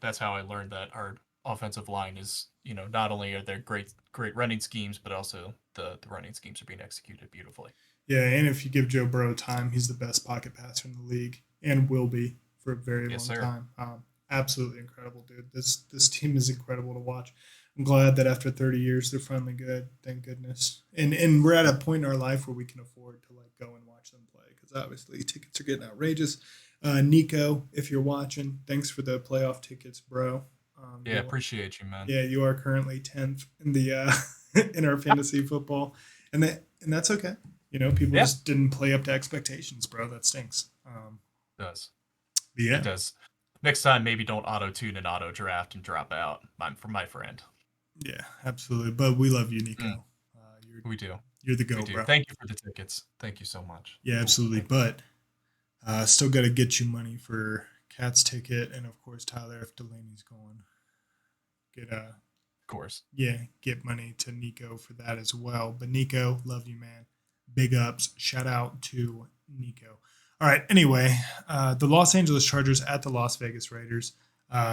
That's how I learned that our offensive line is, not only are there great running schemes, but also the running schemes are being executed beautifully. Yeah, and if you give Joe Burrow time, he's the best pocket passer in the league and will be for a very Yes, long sir. time. Absolutely incredible, dude. This team is incredible to watch. I'm glad that after 30 years they're finally good. Thank goodness. And we're at a point in our life where we can afford to like go and watch them play because because obviously tickets are getting outrageous. Nico, if you're watching, thanks for the playoff tickets, bro. Yeah, appreciate you, man. Yeah, you are currently 10th in the in our fantasy football, and that's okay. You know, people Yeah, just didn't play up to expectations, bro. That stinks. it does. But It yeah, does. Next time, maybe don't auto tune and auto draft and drop out. From my friend. yeah, absolutely. But we love you, Mm, Nico. we do. You're the We go, do. bro. Thank you for the tickets. Thank you so much. Yeah, absolutely. But still got to get you money for Cat's ticket, and of course Tyler if Delaney's going. Get Of course. get money to Nico for that as well. But Nico, love you, man. Big ups. Shout out to Nico. All right. Anyway, the Los Angeles Chargers at the Las Vegas Raiders.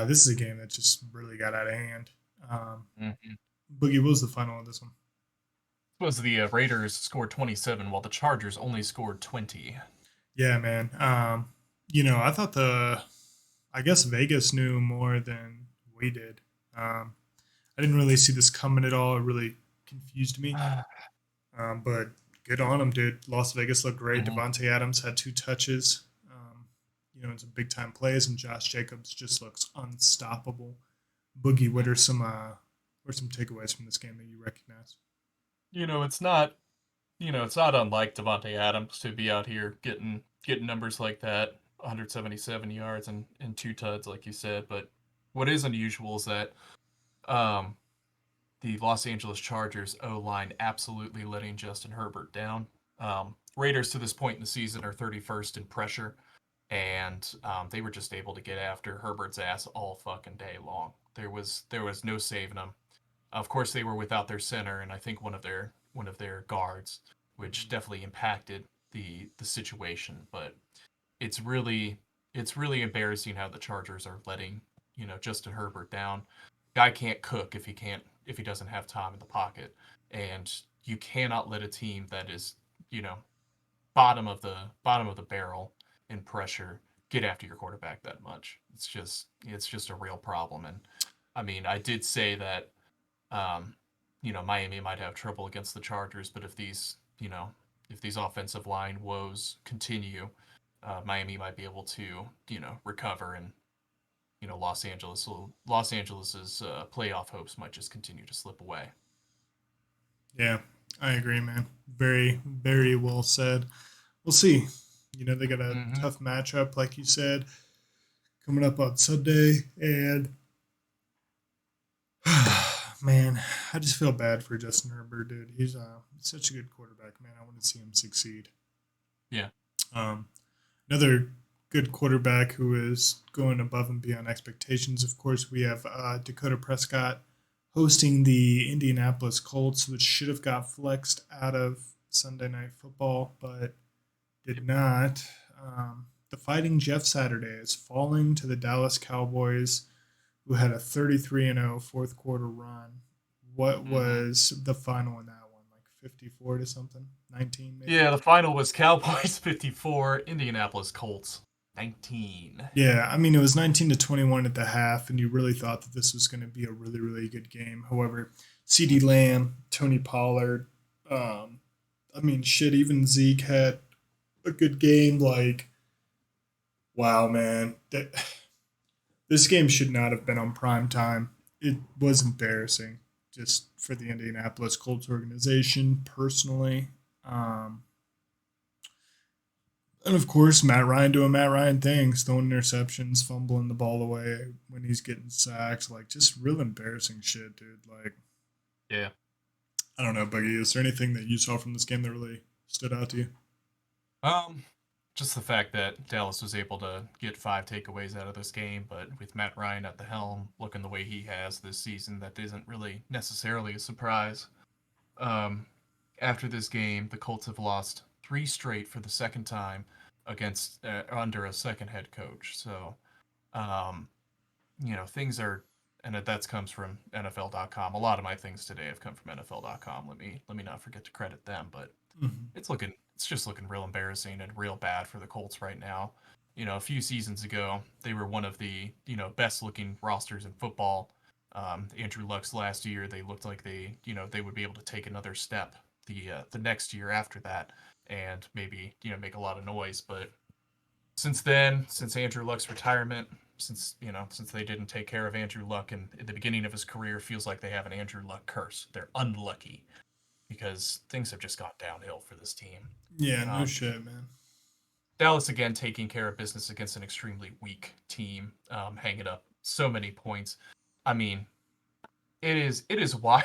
This is a game that just really got out of hand. Mm-hmm. Boogie, what was the final of this one? Was the Raiders scored 27 while the Chargers only scored 20. Yeah, man. I thought I guess Vegas knew more than we did. I didn't really see this coming at all. It really confused me. But good on him, dude. Las Vegas looked great. Mhm. Devontae Adams had 2 touches. In some big time plays, and Josh Jacobs just looks unstoppable. Boogie, what are some takeaways from this game that you recognize? It's not it's not unlike Devontae Adams to be out here getting numbers like that, 177 yards and 2 tuds, like you said. But what is unusual is that um, the Los Angeles Chargers O line absolutely letting Justin Herbert down. Raiders to this point in the season are 31st in pressure, and they were just able to get after Herbert's ass all fucking day long. There was no saving them. Of course, they were without their center and I think one of their guards, which definitely impacted the situation. But it's really it's really embarrassing how the Chargers are letting Justin Herbert down. Guy can't cook if he doesn't have time in the pocket, and you cannot let a team that is you know bottom of the barrel in pressure get after your quarterback that much. It's just a real problem. And I mean, I did say that um, Miami might have trouble against the Chargers, but if these offensive line woes continue, Miami might be able to, recover, and Los Angeles's playoff hopes might just continue to slip away. Yeah, I agree, man. Very, very well said. We'll see. They got a Mm-hmm. tough matchup, like you said, coming up on Sunday, and man, I just feel bad for Justin Herbert, dude. He's such a good quarterback, man. I want to see him succeed. Yeah. Um, Another good quarterback who is going above and beyond expectations. Of course, we have Dakota Prescott hosting the Indianapolis Colts, which should have got flexed out of Sunday Night Football, but did not. The Fighting Jeff Saturday is falling to the Dallas Cowboys, who had a 33-0 fourth quarter run. What Mm-hmm. was the final in that one? Like 54 to something? 19 maybe? Yeah, the final was Cowboys 54, Indianapolis Colts 19. Yeah, I mean, it was 19-21 at the half, and you really thought that this was going to be a really, really good game. However, CeeDee Lamb, Tony Pollard, shit, even Zeke had a good game. Like, wow, man. This game should not have been on prime time. It was embarrassing just for the Indianapolis Colts organization personally. Um, and of course, Matt Ryan doing Matt Ryan things, throwing interceptions, fumbling the ball away when he's getting sacked. Like, just real embarrassing shit, dude. Like, Yeah. I don't know, Buggy. Is there anything that you saw from this game that really stood out to you? Um, just the fact that Dallas was able to get 5 takeaways out of this game, but with Matt Ryan at the helm, looking the way he has this season, that isn't really necessarily a surprise. Um, After this game, the Colts have lost 3 straight for the second time against under a second head coach. So, um, things are, and that's comes from NFL.com. A lot of my things today have come from NFL.com. Let me not forget to credit them, but Mm-hmm. it's just looking real embarrassing and real bad for the Colts right now. A few seasons ago, they were one of the best looking rosters in football. Andrew Luck's last year, they looked like they would be able to take another step the next year after that, and maybe make a lot of noise. But since then, since Andrew Luck's retirement, since they didn't take care of Andrew Luck in the beginning of his career, feels like they have an Andrew Luck curse. They're unlucky because things have just gone downhill for this team. Yeah, no Um, shit, man. Dallas again taking care of business against an extremely weak team, hanging up so many points. I mean, it is wild.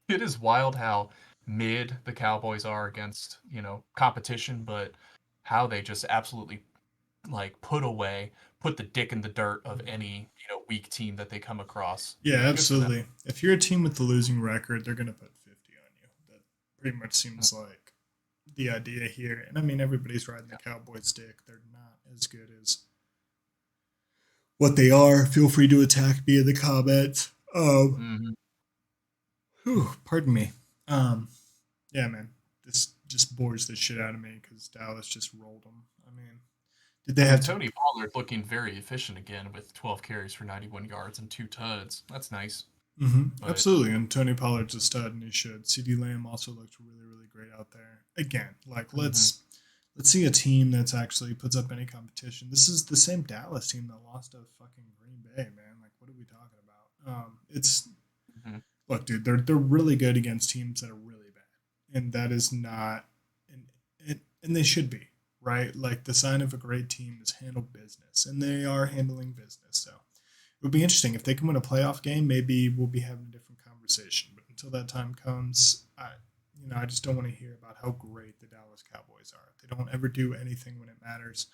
It is wild how mid the Cowboys are against competition, but how they just absolutely like put the dick in the dirt of any weak team that they come across. Yeah, Good for them. absolutely. If you're a team with the losing record, they're gonna put 50 on you. That pretty much seems like the idea here. And I mean, everybody's riding the Cowboys dick. They're not as good as what they are. Feel free to attack me in the comments. Mm-hmm. Pardon me. Um, yeah, man, this just bores the shit out of me because Dallas just rolled them. I mean, did they have to? Tony Pollard looking very efficient again with 12 carries for 91 yards and 2 tuds. That's nice. But Absolutely, and Tony Pollard's a stud, and he should. CD Lamb also looked really, really great out there. Again, like mhm. let's see a team that's actually puts up any competition. This is the same Dallas team that lost to fucking Green Bay, man. Like, what are we talking about? It's Mhm. look, dude, they're really good against teams that are really bad, and that is not, and they should be right. Like the sign of a great team is handle business, and they are handling business. So it would be interesting if they can win a playoff game. Maybe we'll be having a different conversation. But until that time comes, I just don't want to hear about how great the Dallas Cowboys are. They don't ever do anything when it matters.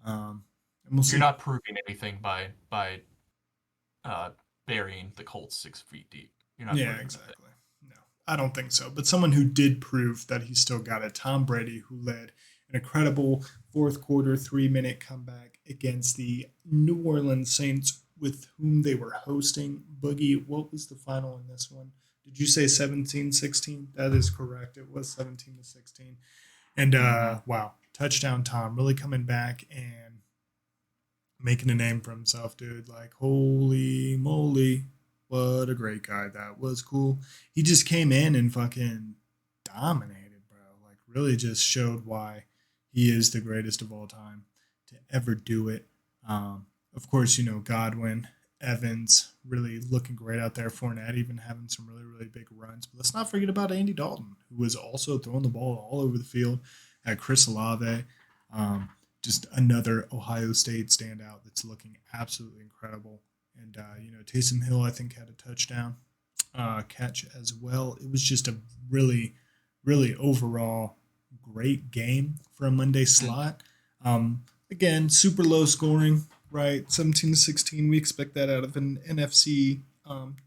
And we'll You're see. not proving anything by uh, burying the Colts 6 feet deep. You're not Yeah, proving anything. exactly. No, I don't think so. But someone who did prove that he still got it, Tom Brady, who led an incredible fourth quarter 3 minute comeback against the New Orleans Saints, with whom they were hosting. Boogie, what was the final in this one? Did you say 17-16? That is correct. It was 17-16. And Mm-hmm. wow, touchdown Tom really coming back and making a name for himself, dude. Like, holy moly, what a great guy. That was cool. He just came in and fucking dominated, bro. Like, really just showed why he is the greatest of all time to ever do it. Of course, Godwin, Evans, really looking great out there. Fournette even having some really, really big runs. But let's not forget about Andy Dalton, who was also throwing the ball all over the field. At Chris Olave. Um, just another Ohio State standout that's looking absolutely incredible. And Taysom Hill, I think, had a touchdown catch as well. It was just a really, really overall great game for a Monday slot. Again, super low scoring, right? 17-16. We expect that out of an NFC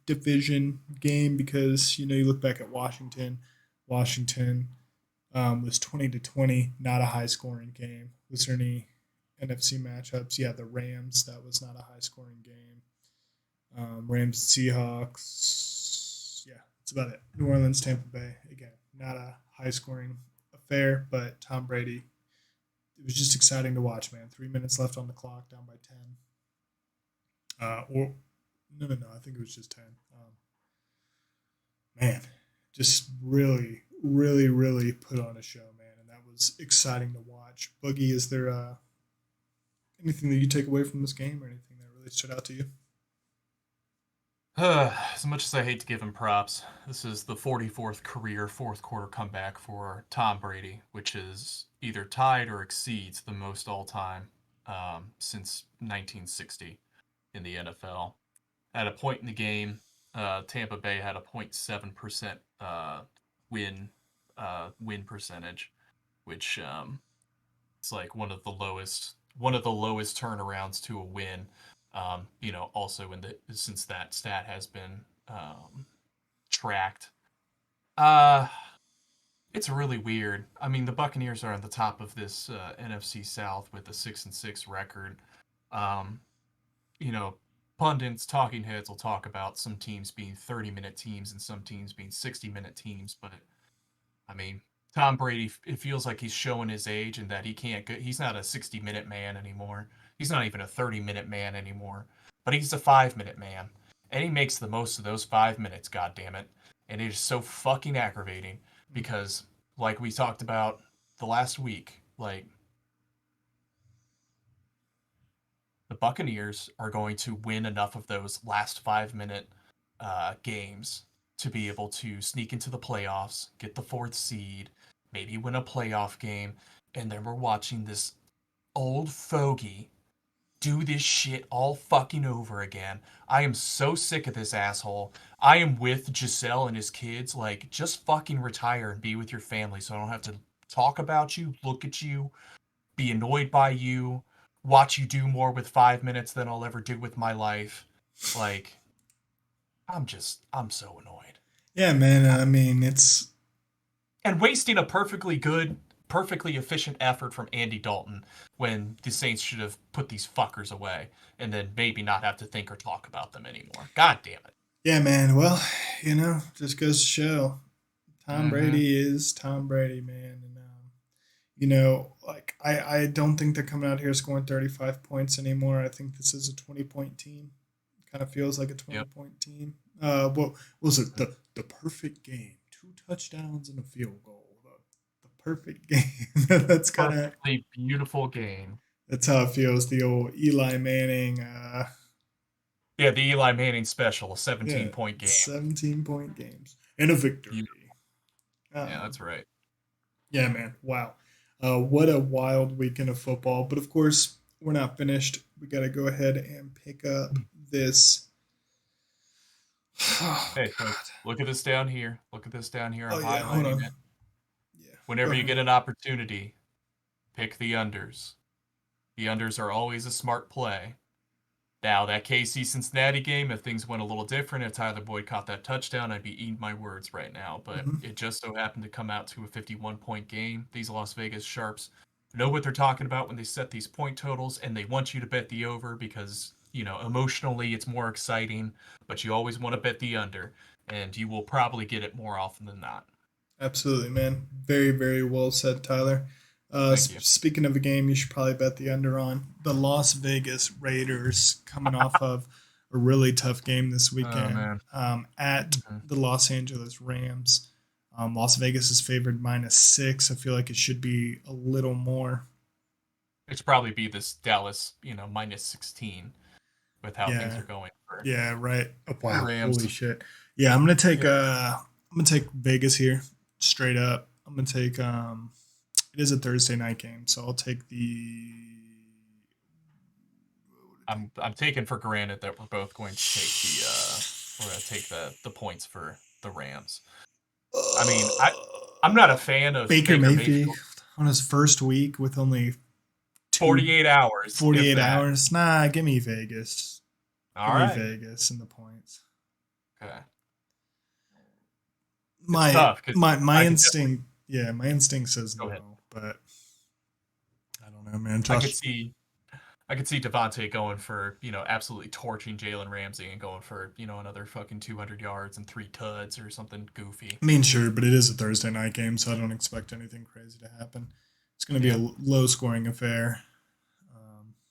division game because you look back at Washington. Washington was 20-20, not a high scoring game. Was there any NFC matchups? Yeah, the Rams. That was not a high scoring game. Rams Seahawks. Yeah, that's about it. New Orleans Tampa Bay. Again, not a high scoring affair, but Tom Brady. It was just exciting to watch, man. 3 minutes left on the clock, down by 10. Or no. I think it was just 10. Man, just really, really, really put on a show, man, and that was exciting to watch. Boogie, is there anything that you take away from this game, or anything that really stood out to you? As much as I hate to give him props, this is the 44th career fourth quarter comeback for Tom Brady, which is either tied or exceeds the most all time since 1960 in the NFL. At a point in the game, Tampa Bay had a 0.7% win win percentage, which it's like one of the lowest turnarounds to a win. Also in the since that stat has been tracked. Uh, it's really weird. I mean, the Buccaneers are on the top of this NFC South with a 6-6 record. Um, you know, Pundits, talking heads will talk about some teams being 30-minute teams and some teams being 60-minute teams, but I mean, Tom Brady, it feels like he's showing his age and that he can't go, he's not a 60-minute man anymore. He's not even a 30-minute man anymore, but he's a 5-minute man. And he makes the most of those 5 minutes, God damn it! And it is so fucking aggravating because, like we talked about the last week, like the Buccaneers are going to win enough of those last 5 minute games to be able to sneak into the playoffs, get the fourth seed, maybe win a playoff game, and then we're watching this old fogey do this shit all fucking over again. I am so sick of this asshole. I am with Giselle and his kids. Like, just fucking retire and be with your family so I don't have to talk about you, look at you, be annoyed by you, watch you do more with 5 minutes than I'll ever do with my life. Like, I'm so annoyed. Yeah, man. I mean, it's And wasting a perfectly good, perfectly efficient effort from Andy Dalton when the Saints should have put these fuckers away and then maybe not have to think or talk about them anymore. God damn it. yeah, man. Well, just goes to show Tom Mm-hmm. Brady is Tom Brady, man. And like I don't think they're coming out here scoring 35 points anymore. I think this is a 20-point team. Kind of feels like a 20 Yep. point team. What was it? The perfect game. 2 touchdowns and a field goal. The perfect game. Perfectly beautiful game. That's how it feels. The old Eli Manning. Yeah, the Eli Manning special, a 17 Yeah, point game. 17-point games and a victory. Yeah, that's right. Yeah, man. Wow. What a wild weekend of football. But of course, we're not finished. We got to go ahead and pick up this. Oh, Hey, God. so look at this down here. Look at this down here. Oh, I'm yeah. Hold highlighting on. it. Yeah. Go Whenever you ahead. get an opportunity, pick the unders. The unders are always a smart play. Now, that KC Cincinnati game, if things went a little different, if Tyler Boyd caught that touchdown, I'd be eating my words right now. But Mhm. it just so happened to come out to a 51-point game. These Las Vegas Sharps know what they're talking about when they set these point totals, and they want you to bet the over because, emotionally it's more exciting, but you always want to bet the under, and you will probably get it more often than not. Absolutely, man. Very, very well said, Tyler. Thank you. Speaking of a game, you should probably bet the under on the Las Vegas Raiders coming off of a really tough game this Oh, weekend man. at Mhm. the Los Angeles Rams. Las Vegas is favored -6. I feel like it should be a little more. It should probably be this Dallas, minus 16 with how things Yeah, are going for yeah, right. Oh, the wow, holy Rams. shit. Yeah, Yeah. I'm gonna take Vegas here straight up. I'm gonna take it is a Thursday night game, so I'll take the. I'm taking for granted that we're both going to take we're going to take the points for the Rams. I mean, I'm not a fan of Baker Baker Mayfield Mayfield. on his first week with only two 48 hours, if 48 that. hours. Nah, give me Vegas. All Give me right. Vegas and the points. Okay. It's My tough because my I could definitely instinct, yeah, my instinct says go ahead. no, but I don't know, man. I could Josh, see I could see Devontae going for, absolutely torching Jalen Ramsey and going for, another fucking 200 yards and 3 tuds or something goofy. I mean, sure, but it is a Thursday night game, so I don't expect anything crazy to happen. It's going to be Yeah. a low scoring affair.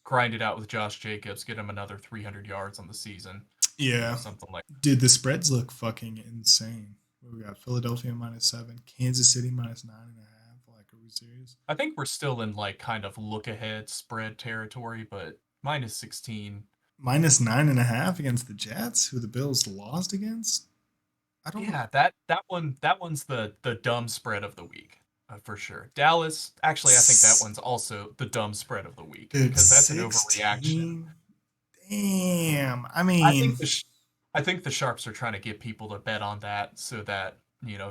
Grind it out with Josh Jacobs, get him another 300 yards on the season. Yeah, Something like dude, the spreads look fucking insane. We got Philadelphia -7, Kansas City -9.5. Like, are we serious? I think we're still in like kind of look ahead spread territory, but minus 16. -9.5 against the Jets, who the Bills lost against. I don't know. Yeah, that one's the dumb spread of the week. For sure. Dallas, actually I think that S- one's also the dumb spread of the week Dude, because that's an overreaction. 16. Damn. I I mean, think I think the sharps are trying to get people to bet on that so that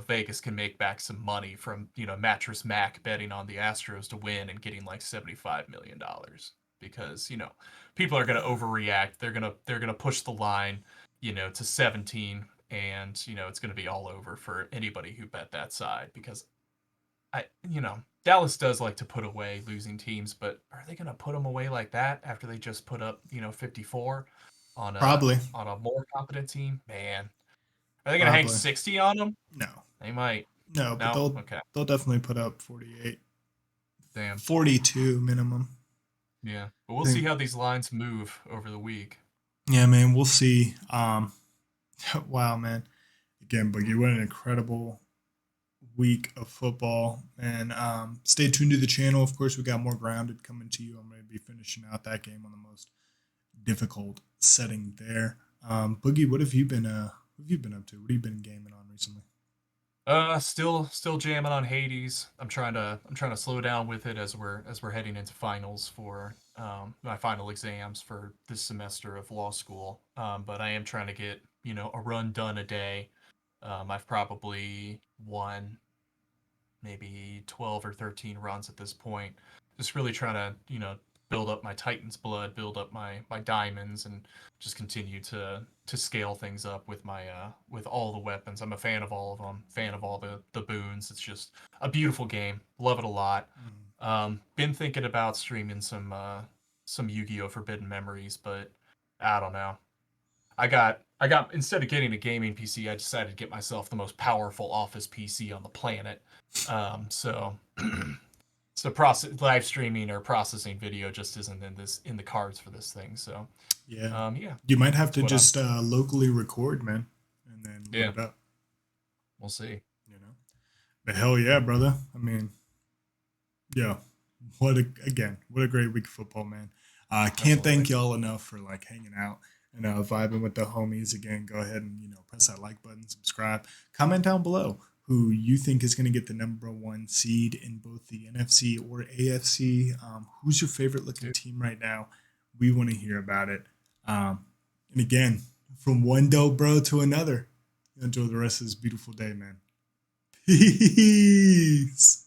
Vegas can make back some money from Mattress Mac betting on the Astros to win and getting like $75 million because people are going to overreact. They're gonna push the line to 17 and it's going to be all over for anybody who bet that side because Dallas does like to put away losing teams, but are they going to put them away like that after they just put up 54 on a probably. more competent team? Man, are they going to hang Probably. 60 on them? No. They might. No, but No, they'll okay, they'll definitely put up 48. damn, 42 minimum. yeah. But I we'll see think. how these lines move over the week. Yeah, man, we'll see. Wow, man. Again, Boogie, what an incredible week of football. And stay tuned to the channel. Of course, we got more Grounded coming to you. I'm going to be finishing out that game on the most difficult setting there. Boogie, what have you been up to? What have you been gaming on recently? Still jamming on Hades. I'm trying to slow down with it as we're heading into finals for my final exams for this semester of law school. But I am trying to get, a run done a day. I've probably won maybe 12 or 13 runs at this point. Just really trying to, build up my Titan's blood, build up my diamonds, and just continue to scale things up with my with all the weapons. I'm a fan of all of them, fan of all the boons. It's just a beautiful game. Love it a lot. Mm. Been thinking about streaming some Yu-Gi-Oh! Forbidden Memories, but I don't know. I got instead of getting a gaming PC, I decided to get myself the most powerful office PC on the planet. So so process live streaming or processing video just isn't in the cards for this thing. So Yeah. yeah, You might have that's to what I'm. just locally record, man, and then load Yeah, it up, we'll see. you know? But hell yeah, brother. I mean, yeah. What a great week of football, man. I can't Absolutely. thank y'all enough for like hanging out and vibing with the homies again. Go ahead and press that like button, subscribe, comment down below who you think is going to get the number one seed in both the NFC or AFC. Who's your favorite looking Dude, team right now? We want to hear about it. And again, from one dope bro to another. Enjoy the rest of this beautiful day, man. Peace.